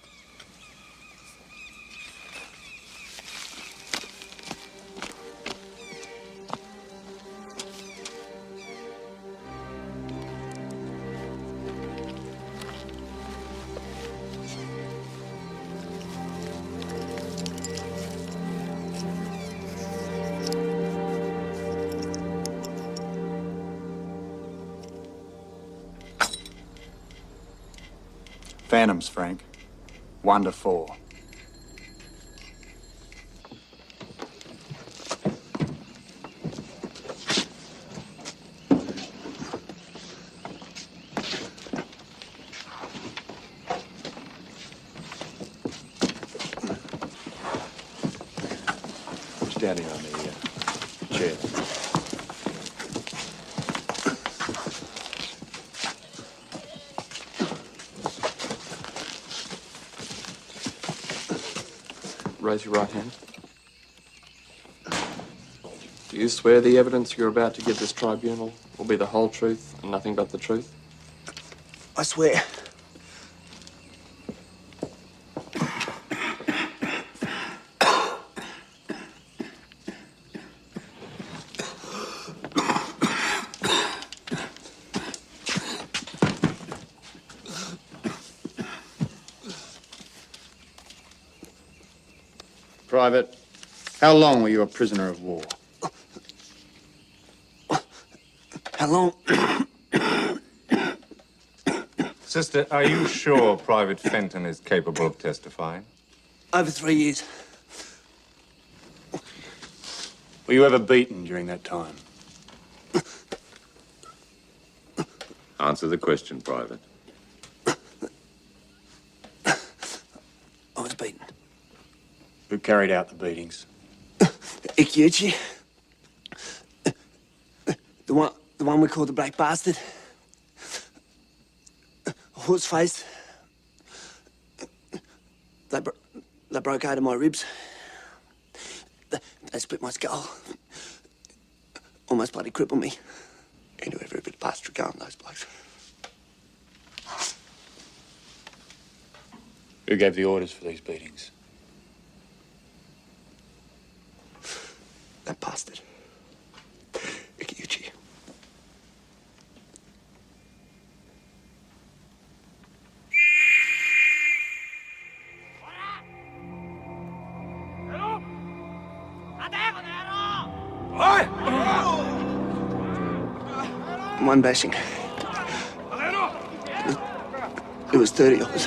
Phantoms, Frank. 1 to 4. Down here on the chair. Raise your right hand. Do you swear the evidence you're about to give this tribunal will be the whole truth and nothing but the truth? I swear. Private, how long were you a prisoner of war? How long? Sister, are you sure Private Fenton is capable of testifying? Over 3 years. Were you ever beaten during that time? Answer the question, Private. I was beaten. Who carried out the beatings? Ikiuchi. The one we call the Black Bastard. Horse-faced. They broke out of my ribs. They split my skull. Almost bloody crippled me. Into every bit of pastry going, those blokes. Who gave the orders for these beatings? That bastard. Ikiuchi. One bashing. It was 30 of us.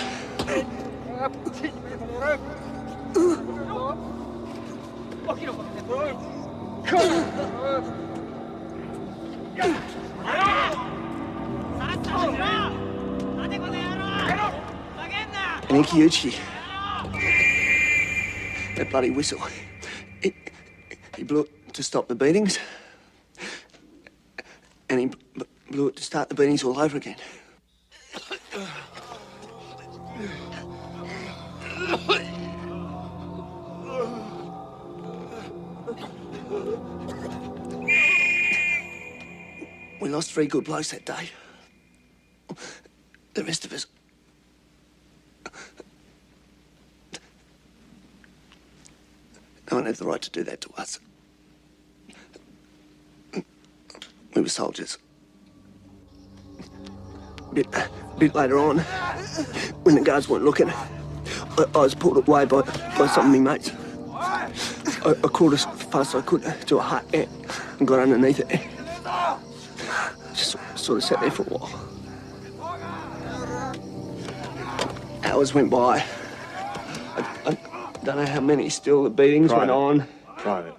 And Ikiuchi, that bloody whistle, he blew it to stop the beatings, and he blew it to start the beatings all over again. We lost 3 good blokes that day. The rest of us... No one had the right to do that to us. We were soldiers. A bit later on, when the guards weren't looking, I was pulled away by some of my mates. I crawled as fast as I could to a hut and got underneath it. Just sort of sat there for a while. Hours went by. I don't know how many still. The beatings went on. Private.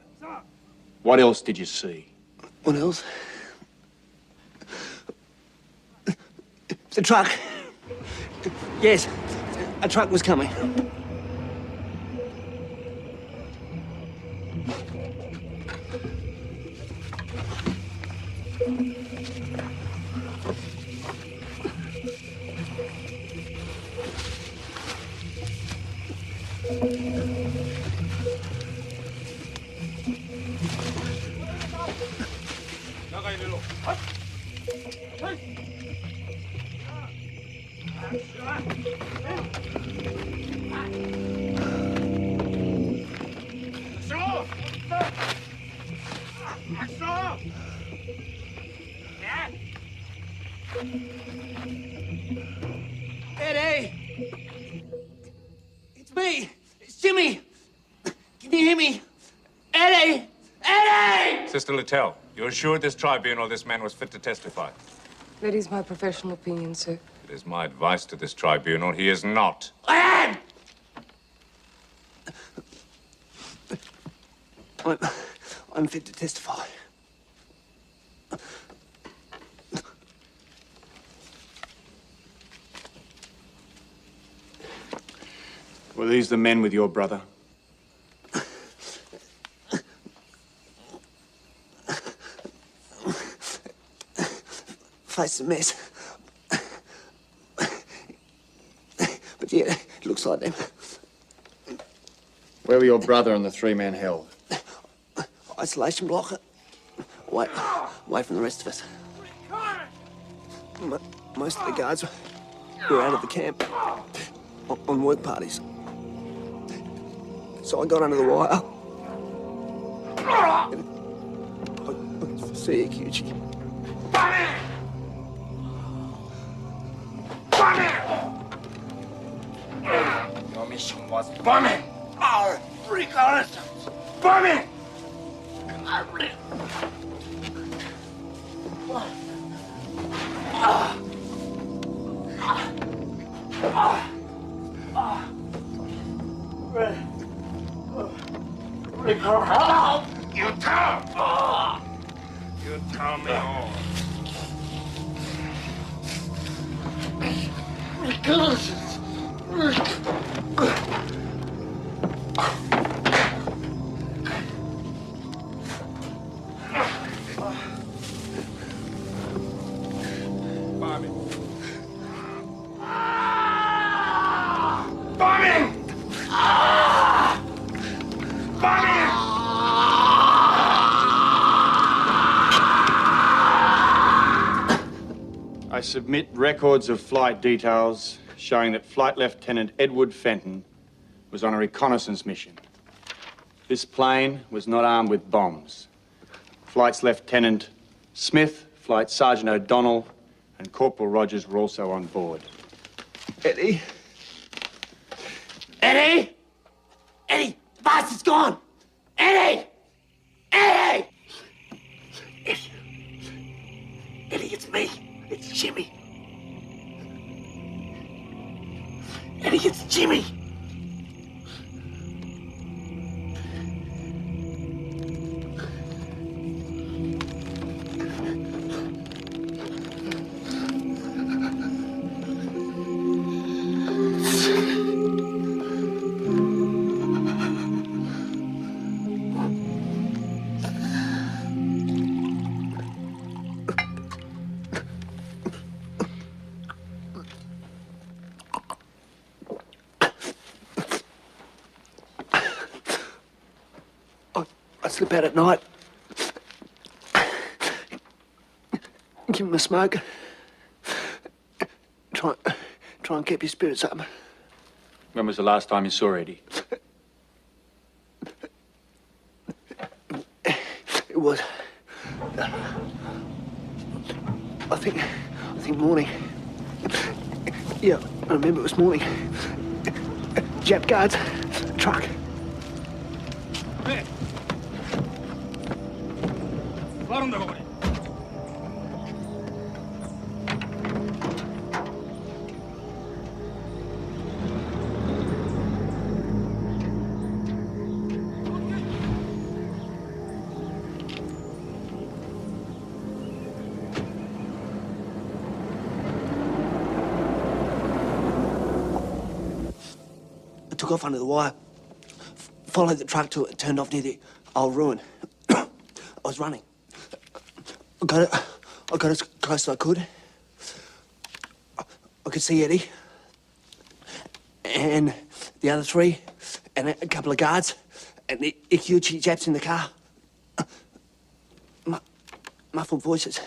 What else did you see? What else? The truck. Yes, a truck was coming. Eddie! It's me! It's Jimmy! Can you hear me? Eddie! Eddie! Sister Littell, you assured this tribunal this man was fit to testify? That is my professional opinion, sir. It is my advice to this tribunal, he is not. I am! I'm fit to testify. Were these the men with your brother? Face a mess. But yeah, it looks like them. Where were your brother and the three men held? Isolation block. Away from the rest of us. Most of the guards were out of the camp on work parties. So I got under the wire. I see you, Kyuchi. Your mission was bombing our reconnaissance. Bombing! You tell! You tell me all. Reconnaissance! I submit records of flight details showing that Flight Lieutenant Edward Fenton was on a reconnaissance mission. This plane was not armed with bombs. Flights Lieutenant Smith, Flight Sergeant O'Donnell, and Corporal Rogers were also on board. Eddie? Eddie! Eddie! The bastard's gone! Eddie! Eddie! Eddie, it's me. It's Jimmy. Eddie, it's Jimmy. I slip out at night. Give him a smoke. Try and keep your spirits up. When was the last time you saw Eddie? It was. I think morning. Yeah, I remember it was morning. Jap guards. Truck. I took off under the wire, followed the truck till it turned off near the old ruin. I was running. I got as close as I could. I could see Eddie and the other three and a couple of guards and the Ikuchi Japs in the car. Muffled voices.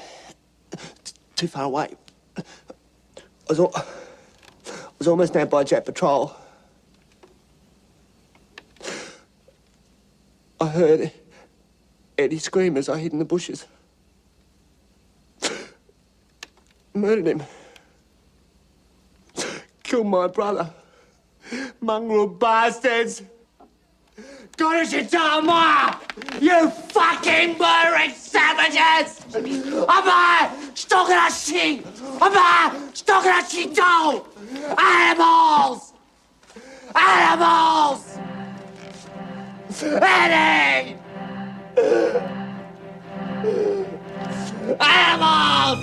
Too far away. I was almost nabbed by a Jap patrol. I heard Eddie scream as I hid in the bushes. Murdered him. Killed my brother. Mongrel bastards! Moi! You fucking murdering savages! Animals! Animals! Eddie! Animals!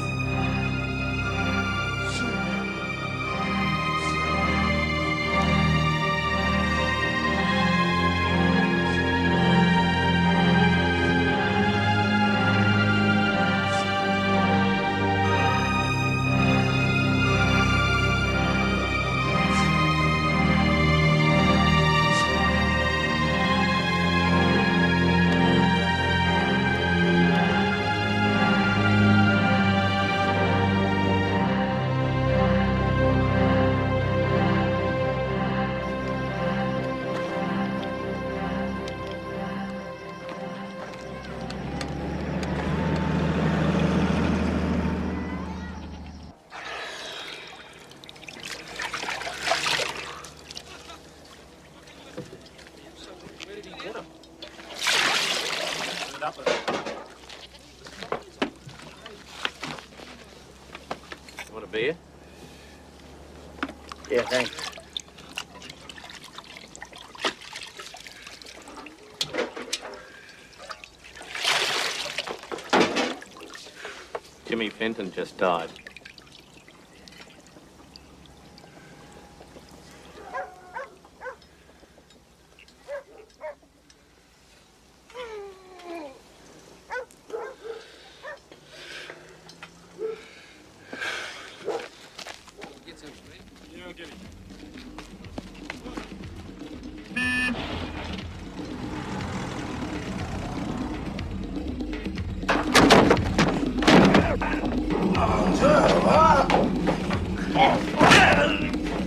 Want a beer? Yeah, thanks. Jimmy Fenton just died.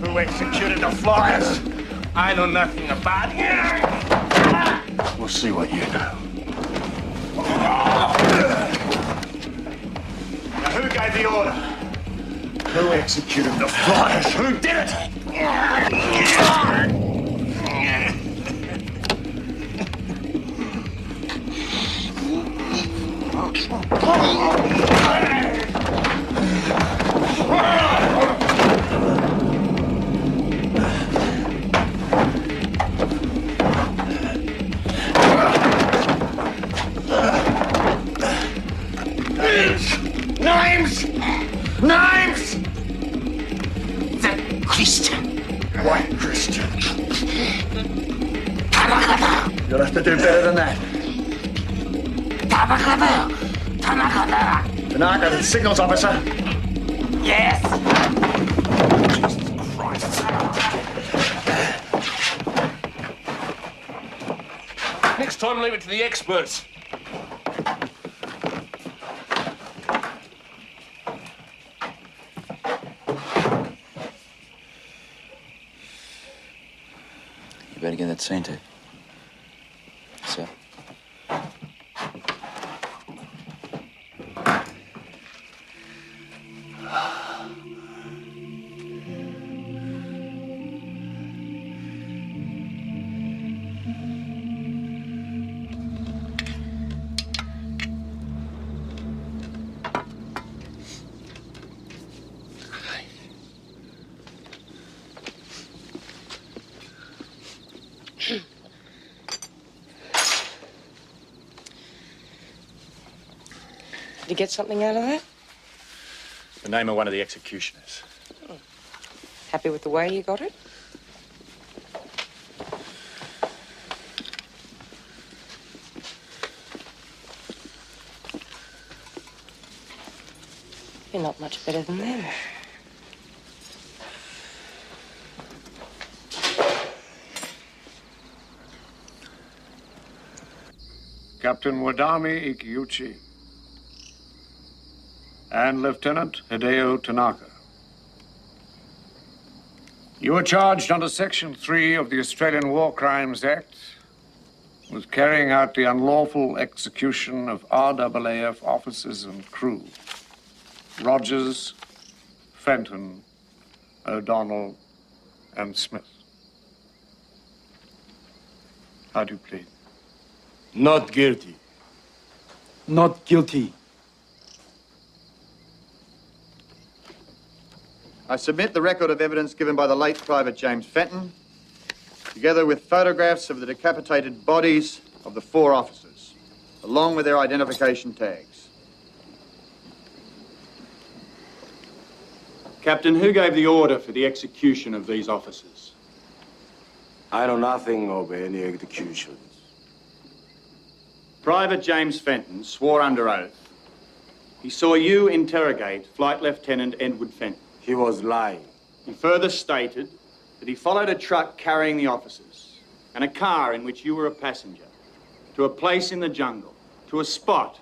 Who executed the flyers? I know nothing about it. We'll see what you know. Now, who gave the order? Who executed the flyers? Who did it? Names! Names! The Christian. White Christian. You'll have to do better than that. Tanaka, the signals officer. Yes! Next time, leave it to the experts. You better get that scene tape. Sir. Did you get something out of that? The name of one of the executioners. Happy with the way you got it? You're not much better than them. Captain Wadami Ikiuchi and Lieutenant Hideo Tanaka. You are charged under Section 3 of the Australian War Crimes Act with carrying out the unlawful execution of RAAF officers and crew. Rogers, Fenton, O'Donnell, and Smith. How do you plead? Not guilty. Not guilty. I submit the record of evidence given by the late Private James Fenton, together with photographs of the decapitated bodies of the 4 officers, along with their identification tags. Captain, who gave the order for the execution of these officers? I know nothing of any executions. Private James Fenton swore under oath he saw you interrogate Flight Lieutenant Edward Fenton. He was lying. He further stated that he followed a truck carrying the officers and a car in which you were a passenger to a place in the jungle, to a spot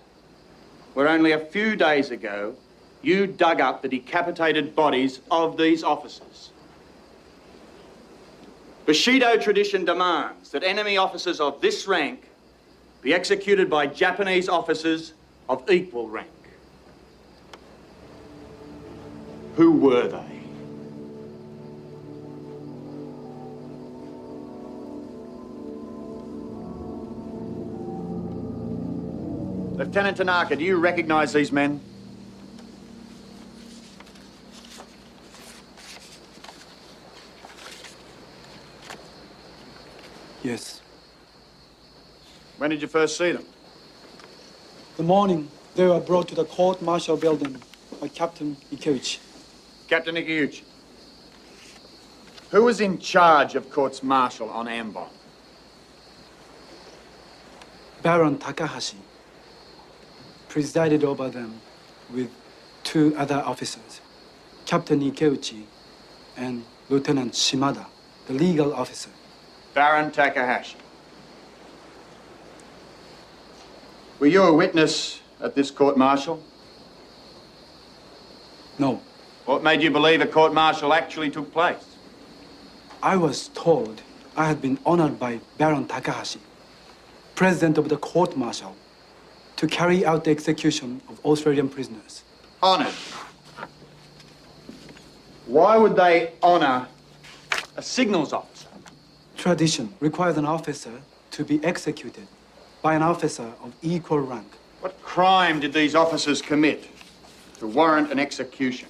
where only a few days ago you dug up the decapitated bodies of these officers. Bushido tradition demands that enemy officers of this rank be executed by Japanese officers of equal rank. Who were they? Lieutenant Tanaka, do you recognize these men? Yes. When did you first see them? The morning they were brought to the court-martial building by Captain Ikeuchi. Captain Ikiuchi. Who was in charge of courts-martial on Ambon? Baron Takahashi presided over them with 2 other officers, Captain Ikeuchi and Lieutenant Shimada, the legal officer. Baron Takahashi. Were you a witness at this court-martial? No. What made you believe a court-martial actually took place? I was told I had been honored by Baron Takahashi, president of the court-martial, to carry out the execution of Australian prisoners. Honored? Why would they honor a signals officer? Tradition requires an officer to be executed by an officer of equal rank. What crime did these officers commit to warrant an execution?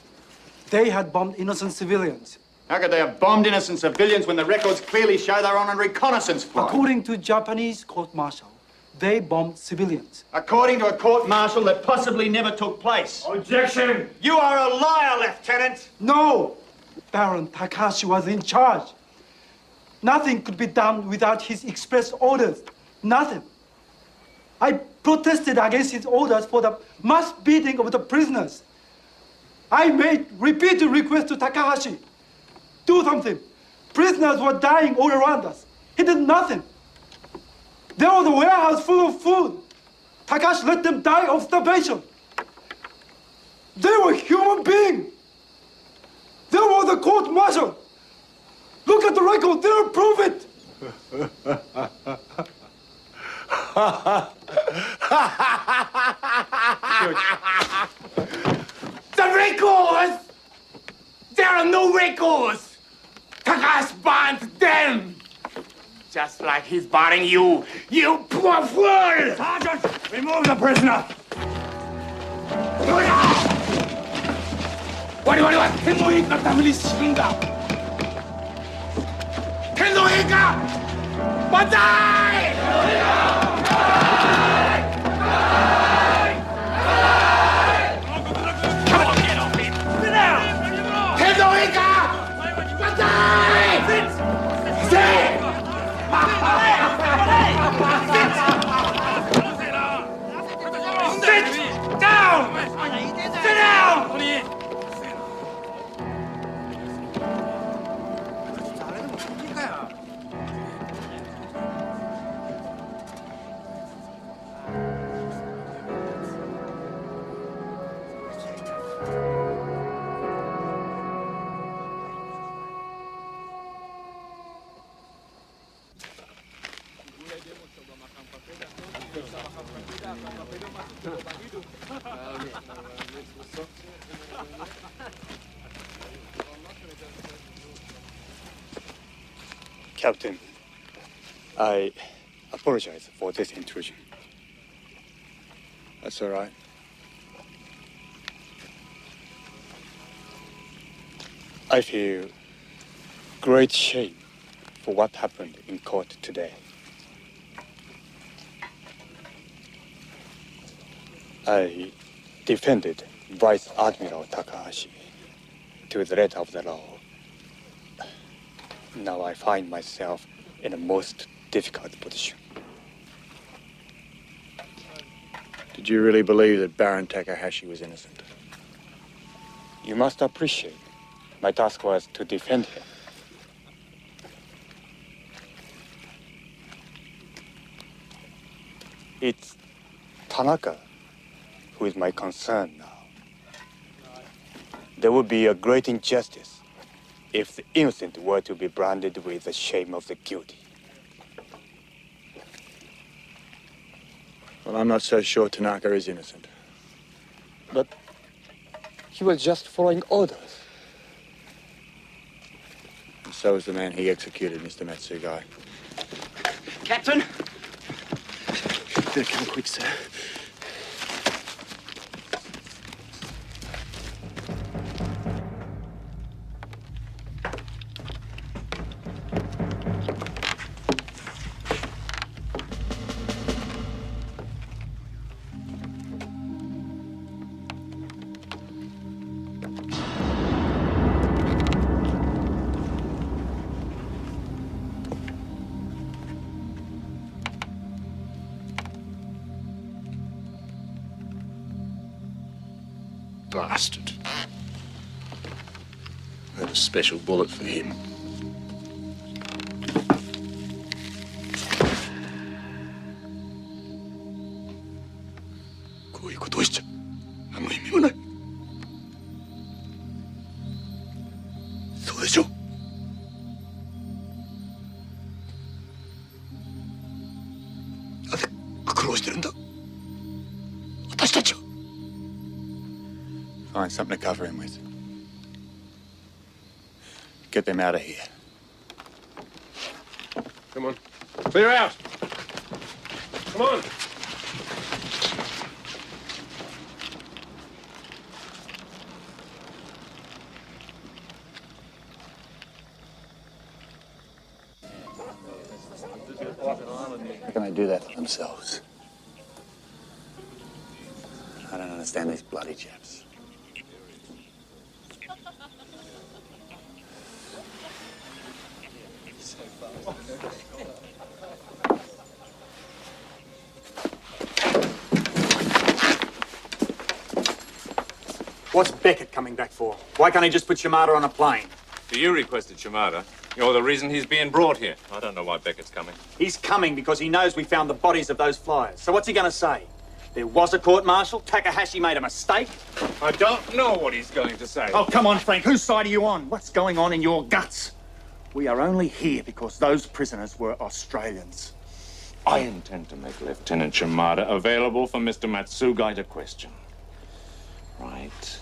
They had bombed innocent civilians. How could they have bombed innocent civilians when the records clearly show they were on a reconnaissance flight? According to Japanese court-martial, they bombed civilians. According to a court-martial that possibly never took place. Objection! You are a liar, Lieutenant! No! Baron Takahashi was in charge. Nothing could be done without his express orders. Nothing. I protested against his orders for the mass beating of the prisoners. I made repeated requests to Takahashi. Do something. Prisoners were dying all around us. He did nothing. There was a warehouse full of food. Takahashi let them die of starvation. They were human beings. There was a court-martial. Look at the record. They'll prove it. The records! There are no records! Takahashi banned them! Just like he's barring you, you poor fool! Sergeant, remove the prisoner!我々は天皇陛下のために死ぬんだ天皇陛下万歳 Captain, I apologize for this intrusion. That's all right. I feel great shame for what happened in court today. I defended Vice Admiral Takahashi to the letter of the law. Now I find myself in a most difficult position. Did you really believe that Baron Takahashi was innocent? You must appreciate my task was to defend him. It's Tanaka who is my concern now. There would be a great injustice if the innocent were to be branded with the shame of the guilty. Well, I'm not so sure Tanaka is innocent. But he was just following orders. And so is the man he executed, Mr. Matsugai. Captain? Better come quick, sir. Bastard. I had a special bullet for him. Find something to cover him with. Get them out of here. Come on. Clear out. Come on. How can they do that to themselves? I don't understand these bloody chaps. What's Beckett coming back for? Why can't he just put Shimada on a plane? You requested Shimada. You're the reason he's being brought here. I don't know why Beckett's coming. He's coming because he knows we found the bodies of those flyers. So what's he going to say? There was a court-martial? Takahashi made a mistake? I don't know what he's going to say. Oh, come on, Frank. Whose side are you on? What's going on in your guts? We are only here because those prisoners were Australians. I intend to make Lieutenant Shimada available for Mr. Matsugai to question. Right.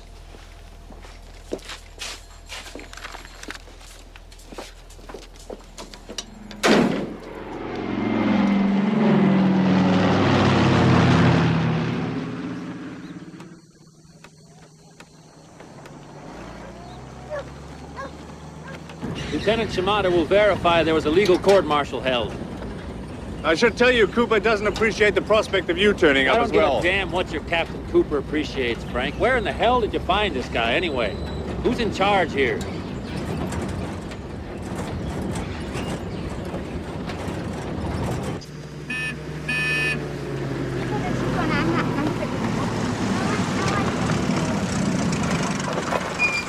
Lieutenant Shimada will verify there was a legal court-martial held. I should tell you, Cooper doesn't appreciate the prospect of you turning up as well. I don't give a damn what your Captain Cooper appreciates, Frank. Where in the hell did you find this guy, anyway? Who's in charge here?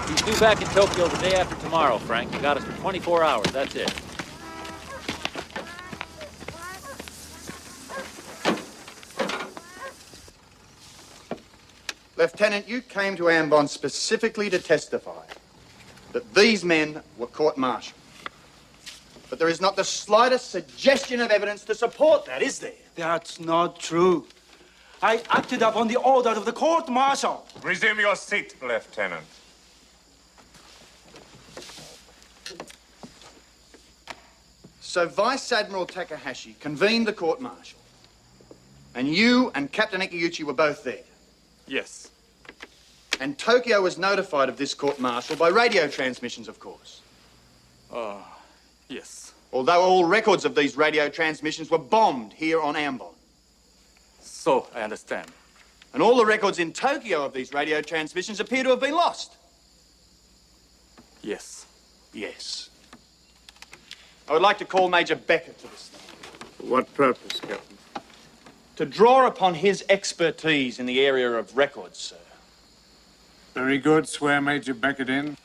He's due back in Tokyo the day after tomorrow, Frank. You got us for 24 hours, that's it. Lieutenant, you came to Ambon specifically to testify that these men were court-martialed. But there is not the slightest suggestion of evidence to support that, is there? That's not true. I acted upon the order of the court-martial. Resume your seat, Lieutenant. So Vice Admiral Takahashi convened the court-martial. And you and Captain Ikeuchi were both there. Yes. And Tokyo was notified of this court-martial by radio transmissions, of course. Yes. Although all records of these radio transmissions were bombed here on Ambon. So, I understand. And all the records in Tokyo of these radio transmissions appear to have been lost. Yes. Yes. I would like to call Major Beckett to the stand. For what purpose, Captain? To draw upon his expertise in the area of records, sir. Very good. Swear Major Beckett in.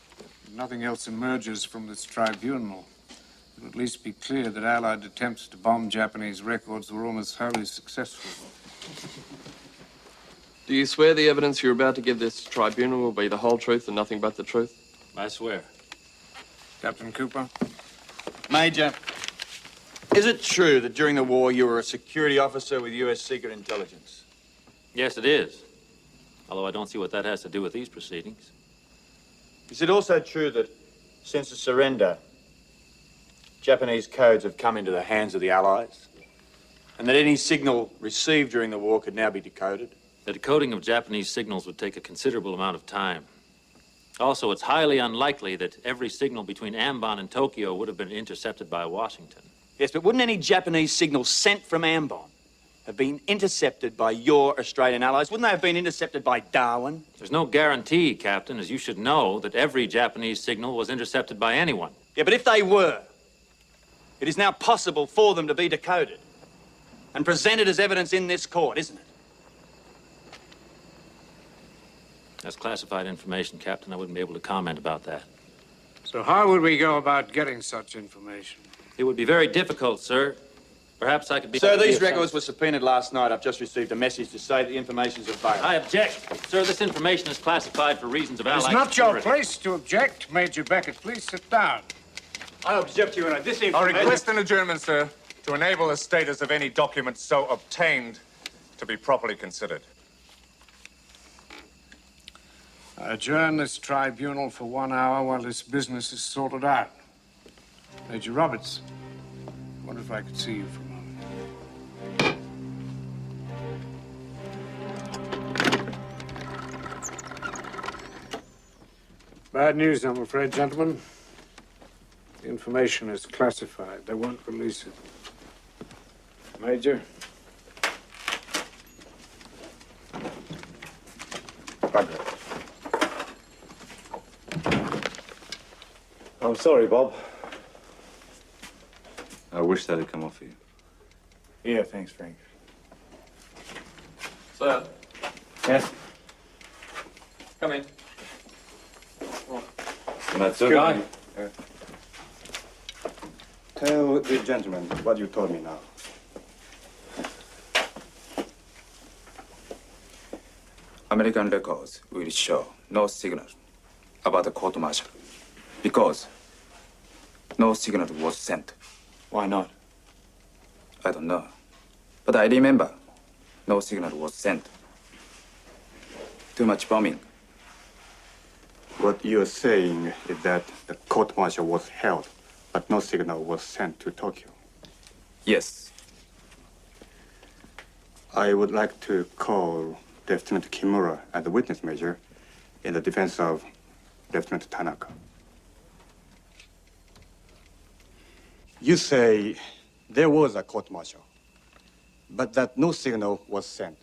If nothing else emerges from this tribunal, it'll at least be clear that Allied attempts to bomb Japanese records were almost wholly successful. Do you swear the evidence you're about to give this tribunal will be the whole truth and nothing but the truth? I swear. Captain Cooper? Major, is it true that during the war you were a security officer with U.S. Secret Intelligence? Yes, it is. Although I don't see what that has to do with these proceedings. Is it also true that since the surrender, Japanese codes have come into the hands of the Allies? And that any signal received during the war could now be decoded? The decoding of Japanese signals would take a considerable amount of time. Also, it's highly unlikely that every signal between Ambon and Tokyo would have been intercepted by Washington. Yes, but wouldn't any Japanese signal sent from Ambon have been intercepted by your Australian allies? Wouldn't they have been intercepted by Darwin? There's no guarantee, Captain, as you should know, that every Japanese signal was intercepted by anyone. Yeah, but if they were, it is now possible for them to be decoded and presented as evidence in this court, isn't it? That's classified information, Captain. I wouldn't be able to comment about that. So how would we go about getting such information? It would be very difficult, sir. Perhaps I could be... Sir, these records were subpoenaed last night. I've just received a message to say that the information's available. I object. Sir, this information is classified for reasons of Allied It's not your security. place to object. Major Beckett, please sit down. I object, Your Honor. This I information... request an adjournment, sir, to enable the status of any document so obtained to be properly considered. I adjourn this tribunal for 1 hour while this business is sorted out. Major Roberts, I wonder if I could see you for a moment. Bad news, I'm afraid, gentlemen. The information is classified. They won't release it. Major? I'm sorry, Bob. I wish that had come off you. Yeah, thanks, Frank. Sir, Yes? come in. Matsuga. Tell the gentleman what you told me now. American records will show no signal about the court-martial because no signal was sent. Why not? I don't know. But I remember no signal was sent. Too much bombing. What you're saying is that the court-martial was held, but no signal was sent to Tokyo. Yes. I would like to call Lieutenant Kimura as the witness major in the defense of Lieutenant Tanaka. You say there was a court-martial, but that no signal was sent.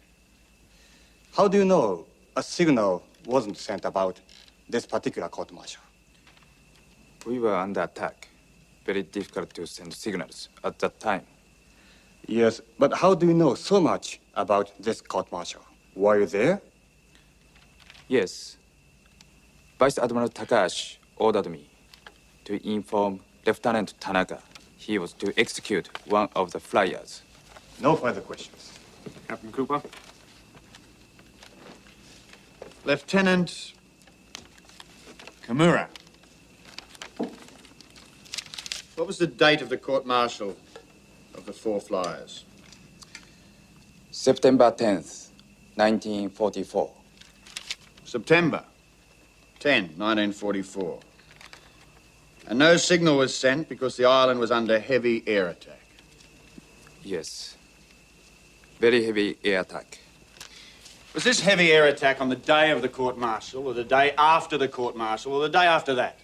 How do you know a signal wasn't sent about this particular court-martial? We were under attack. Very difficult to send signals at that time. Yes, but how do you know so much about this court-martial? Were you there? Yes. Vice Admiral Takahashi ordered me to inform Lieutenant Tanaka he was to execute one of the flyers. No further questions. Captain Cooper? Lieutenant Kimura. What was the date of the court-martial of the four flyers? September 10th, 1944. September 10, 1944. And no signal was sent because the island was under heavy air attack. Yes. Very heavy air attack. Was this heavy air attack on the day of the court-martial, or the day after the court-martial, or the day after that?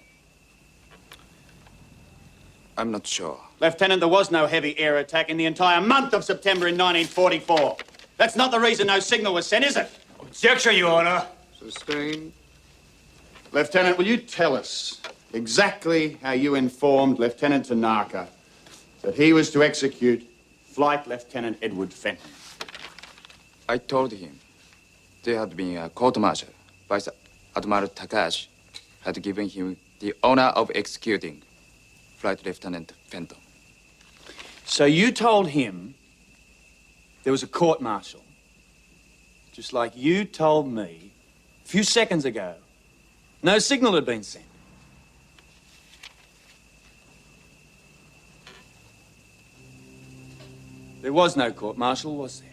I'm not sure. Lieutenant, there was no heavy air attack in the entire month of September in 1944. That's not the reason no signal was sent, is it? Objection, Your Honor. Sustained. Lieutenant, will you tell us exactly how you informed Lieutenant Tanaka that he was to execute Flight Lieutenant Edward Fenton? I told him there had been a court-martial. Vice Admiral Takahashi had given him the honor of executing Flight Lieutenant Fenton. So you told him there was a court-martial, just like you told me a few seconds ago no signal had been sent. There was no court-martial, was there?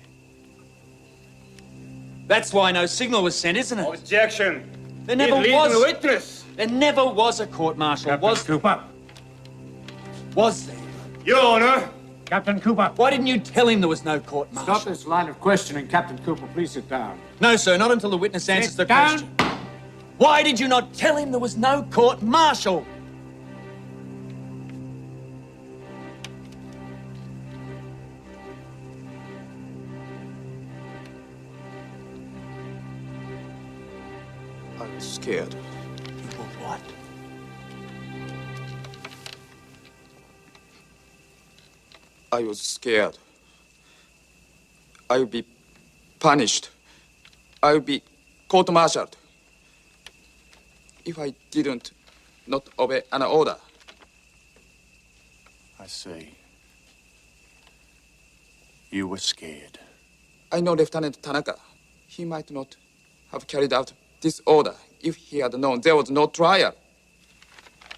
That's why no signal was sent, isn't it? Objection. There never He's was. leading the witness. There never was a court-martial, was there? Cooper. Was there? Your Honor. Captain Cooper. Why didn't you tell him there was no court-martial? Stop this line of questioning, Captain Cooper. Please sit down. No, sir, not until the witness answers the down. question. Why did you not tell him there was no court-martial? I was scared. You were what? I was scared. I would be punished. I would be court-martialed if I didn't not obey an order. I see. You were scared. I know Lieutenant Tanaka. He might not have carried out this order if he had known there was no trial.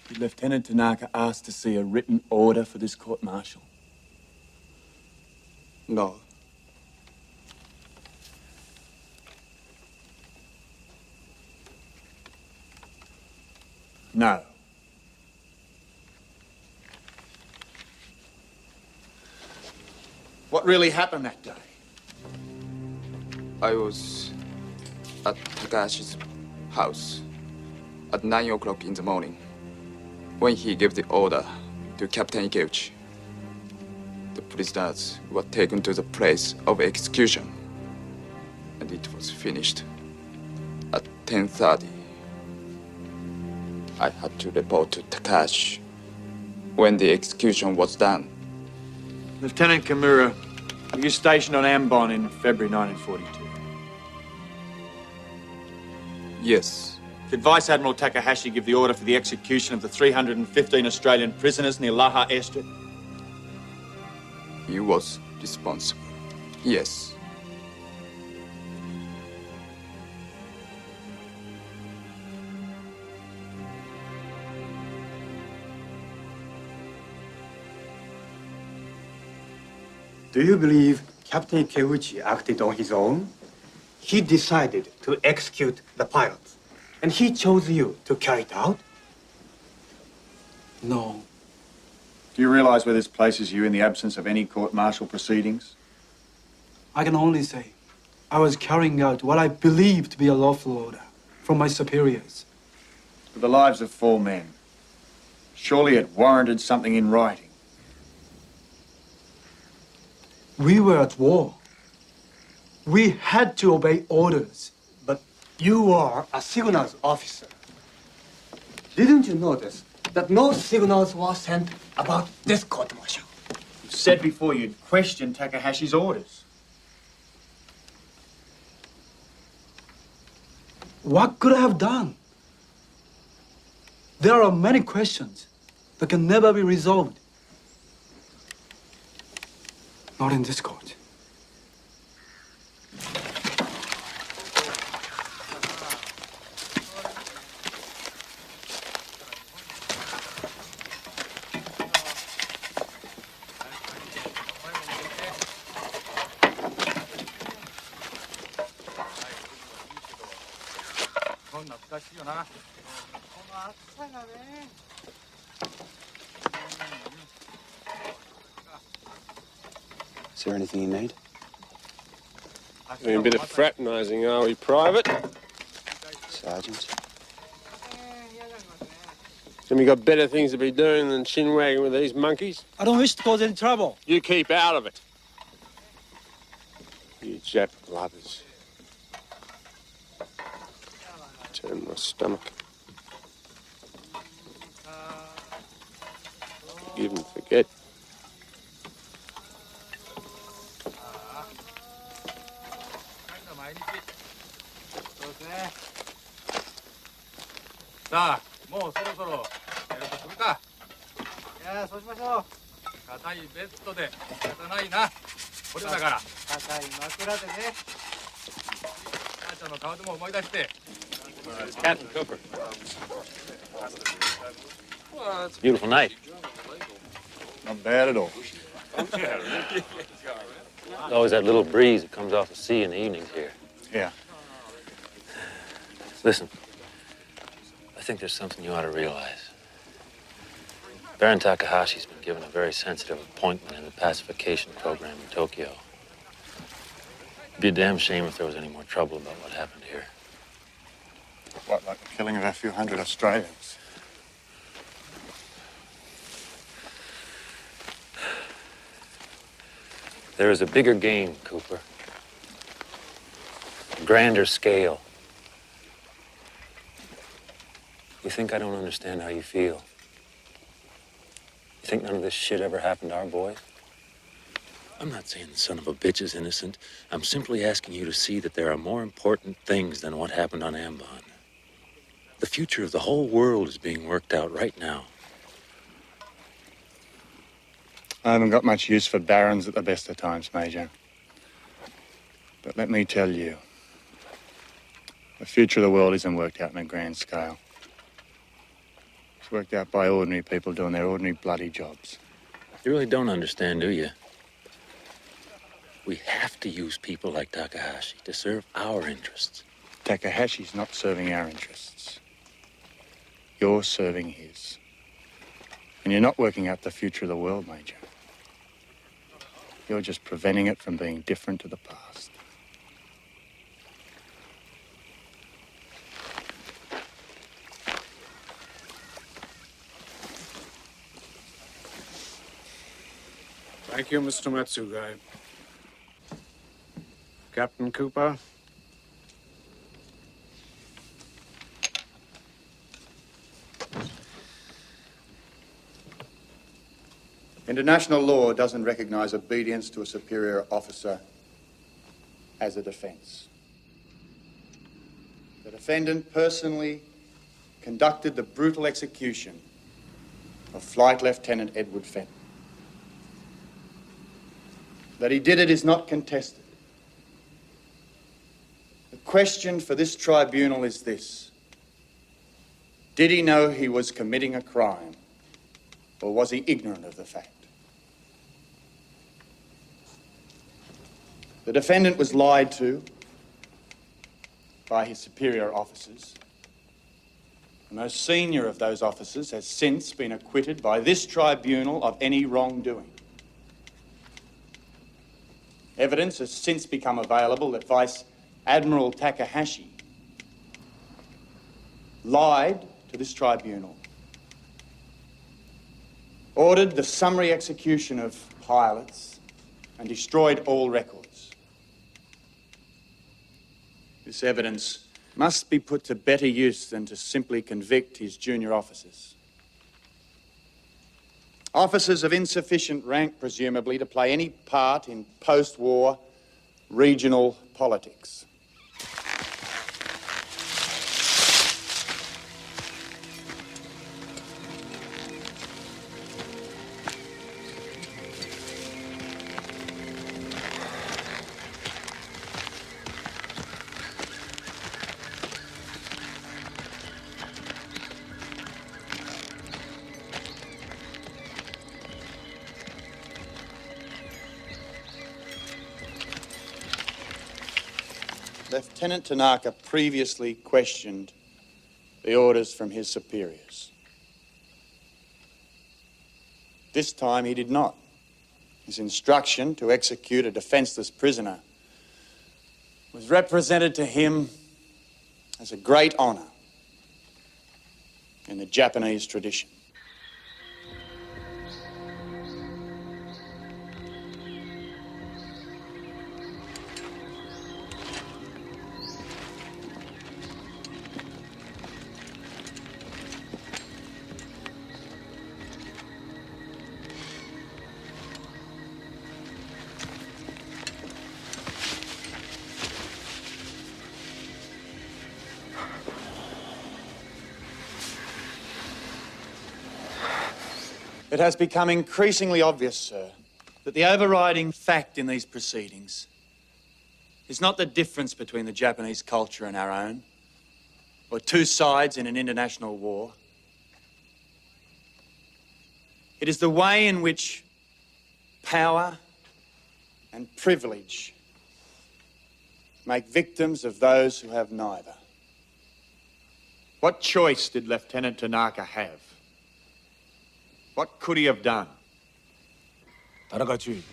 Did Lieutenant Tanaka ask to see a written order for this court-martial? No. No. What really happened that day? I was at Takahashi's house at 9 o'clock in the morning when he gave the order to Captain Ikeuchi. The prisoners were taken to the place of execution, and it was finished at 10:30. I had to report to Takahashi when the execution was done. Lieutenant Kimura, were you stationed on Ambon in February 1942? Yes. Did Vice Admiral Takahashi give the order for the execution of the 315 Australian prisoners near Laha airstrip? He was responsible. Yes. Do you believe Captain Ikeuchi acted on his own? He decided to execute the pilots, and he chose you to carry it out? No. Do you realize where this places you in the absence of any court-martial proceedings? I can only say I was carrying out what I believe to be a lawful order from my superiors. For the lives of 4 men, surely it warranted something in writing. We were at war. We had to obey orders. But you are a signals officer. Didn't you notice that no signals were sent about this court-martial? You said before you'd questioned Takahashi's orders. What could I have done? There are many questions that can never be resolved. Not in this court. 懐かしいよな。この暑さがね。Is there anything you need? Doing a bit of fraternising, are we, Private? Sergeant. Have you got better things to be doing than chin-wagging with these monkeys? I don't wish to cause any trouble. You keep out of it. You Jap lovers. Turn my stomach. Forgive and forget. Sa, もうそろそろ寝るとするか。いや、そうしましょう。硬いベッドで仕方ないな。これだから。硬い枕でね。母ちゃんの顔でも思い出して。Captain Cooper. It's a beautiful night. Not bad at all. There's always that little breeze that comes off the sea in the evenings here. Yeah. Listen, I think there's something you ought to realize. Baron Takahashi's been given a very sensitive appointment in the pacification program in Tokyo. It'd be a damn shame if there was any more trouble about what happened here. What, like the killing of a few hundred Australians? There is a bigger game, Cooper. A grander scale. You think I don't understand how you feel? You think none of this shit ever happened to our boys? I'm not saying the son of a bitch is innocent. I'm simply asking you to see that there are more important things than what happened on Ambon. The future of the whole world is being worked out right now. I haven't got much use for barons at the best of times, Major. But let me tell you, the future of the world isn't worked out on a grand scale. It's worked out by ordinary people doing their ordinary bloody jobs. You really don't understand, do you? We have to use people like Takahashi to serve our interests. Takahashi's not serving our interests. You're serving his. And you're not working out the future of the world, Major. You're just preventing it from being different to the past. Thank you, Mr. Matsugai. Captain Cooper? International law doesn't recognize obedience to a superior officer as a defense. The defendant personally conducted the brutal execution of Flight Lieutenant Edward Fenton. That he did it is not contested. The question for this tribunal is this: did he know he was committing a crime, or was he ignorant of the fact? The defendant was lied to by his superior officers. The most senior of those officers has since been acquitted by this tribunal of any wrongdoing. Evidence has since become available that Vice Admiral Takahashi lied to this tribunal, ordered the summary execution of pilots, and destroyed all records. This evidence must be put to better use than to simply convict his junior officers. Officers of insufficient rank, presumably, to play any part in post-war regional politics. Lieutenant Tanaka previously questioned the orders from his superiors. This time he did not. His instruction to execute a defenseless prisoner was represented to him as a great honor in the Japanese tradition. It has become increasingly obvious, sir, that the overriding fact in these proceedings is not the difference between the Japanese culture and our own, or two sides in an international war. It is the way in which power and privilege make victims of those who have neither. What choice did Lieutenant Tanaka have? What could he have done? harrowing.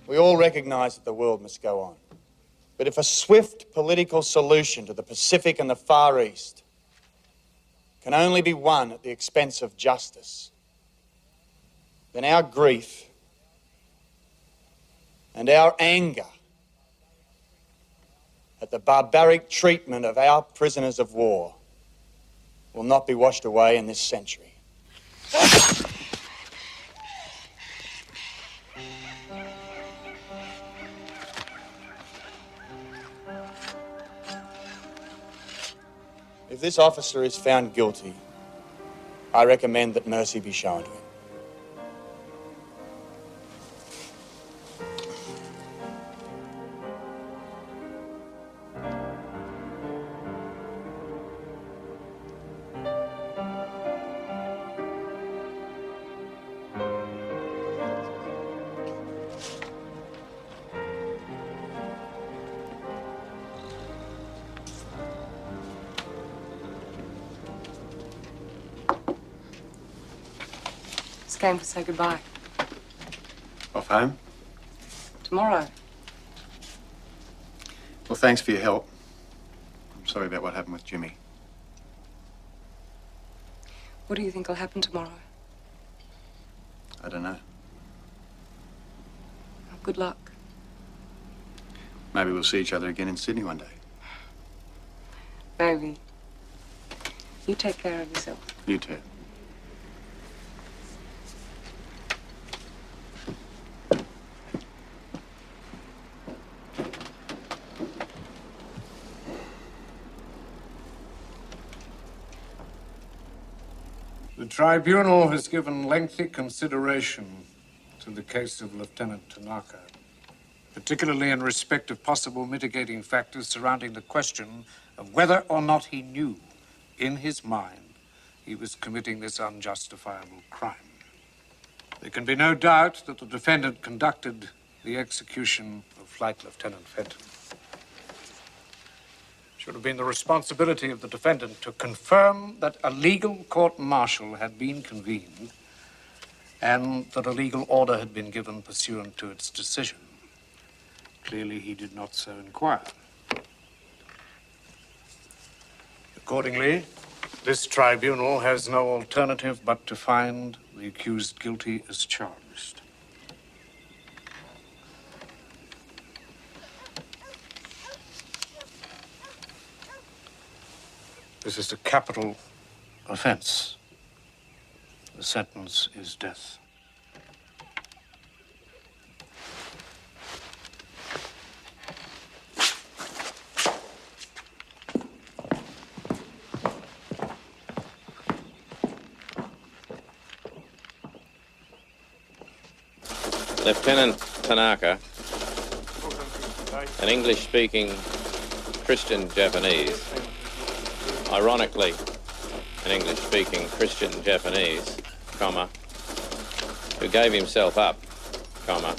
We all recognize that the world must go on. But if a swift political solution to the Pacific and the Far East can only be won at the expense of justice, then our grief and our anger at the barbaric treatment of our prisoners of war will not be washed away in this century. If this officer is found guilty, I recommend that mercy be shown to him. Just came to say goodbye. Off home? Tomorrow. Well, thanks for your help. I'm sorry about what happened with Jimmy. What do you think will happen tomorrow? I don't know. Oh, good luck. Maybe we'll see each other again in Sydney one day. Maybe. You take care of yourself. You too. The tribunal has given lengthy consideration to the case of Lieutenant Tanaka, particularly in respect of possible mitigating factors surrounding the question of whether or not he knew, in his mind, he was committing this unjustifiable crime. There can be no doubt that the defendant conducted the execution of Flight Lieutenant Fenton. It should have been the responsibility of the defendant to confirm that a legal court-martial had been convened and that a legal order had been given pursuant to its decision. Clearly, he did not so inquire. Accordingly, this tribunal has no alternative but to find the accused guilty as charged. This is a capital offense. The sentence is death. Lieutenant Tanaka, an English-speaking Christian Japanese, ironically, an English-speaking Christian Japanese, comma, who gave himself up, comma,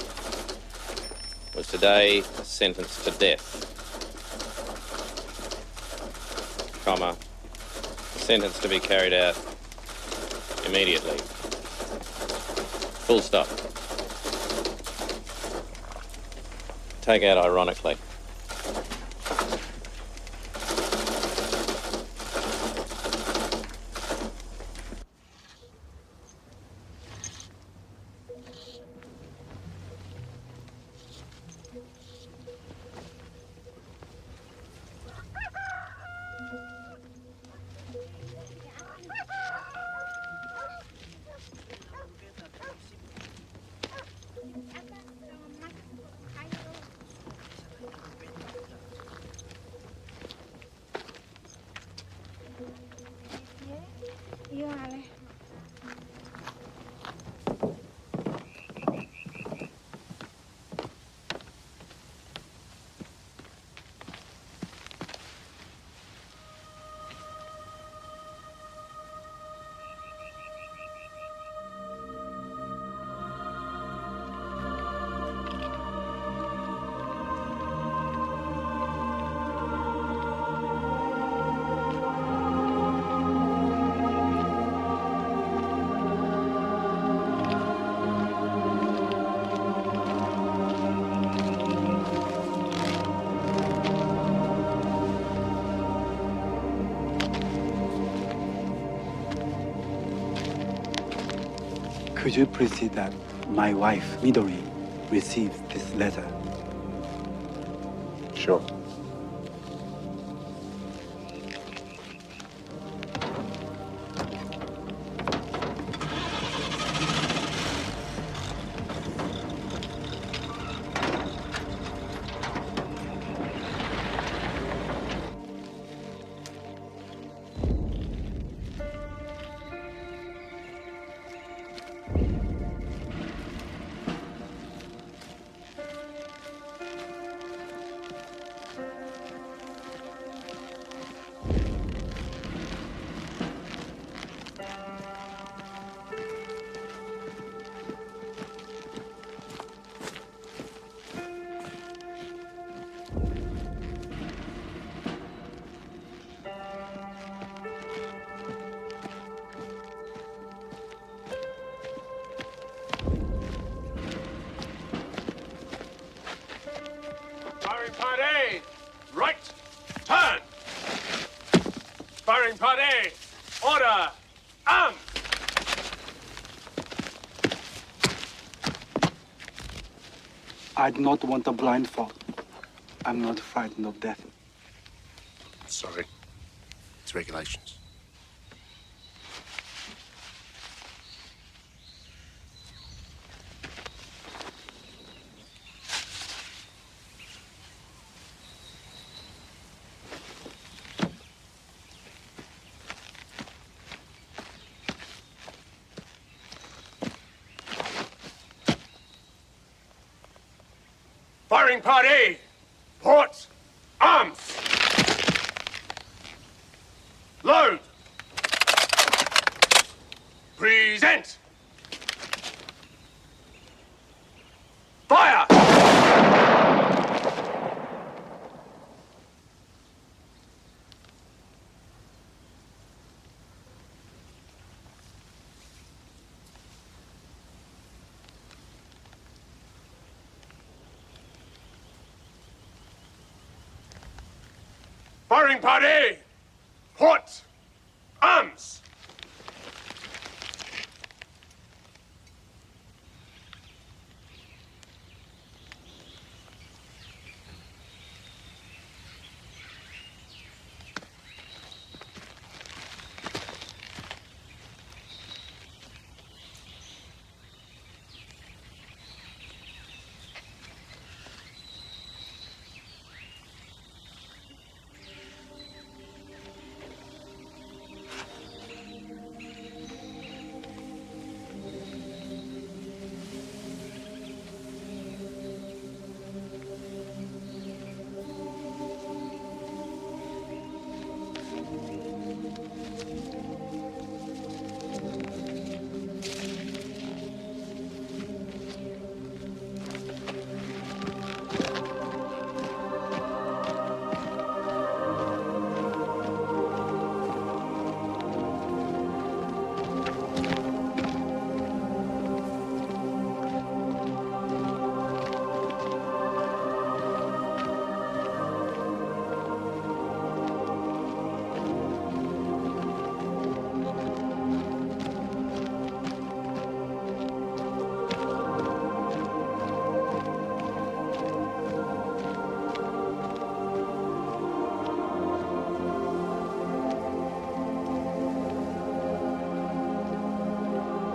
was today sentenced to death, comma, sentence to be carried out immediately. Full stop. Take out ironically. Could you please see that my wife, Midori, received this letter? Sure. Firing party! Right! Turn! Firing party! Order! Arm! I do not want a blindfold. I'm not frightened of death. Sorry. It's regulations. Firing party! Port! Arms! Load! Present! Fire! Firing party! Port! Arms!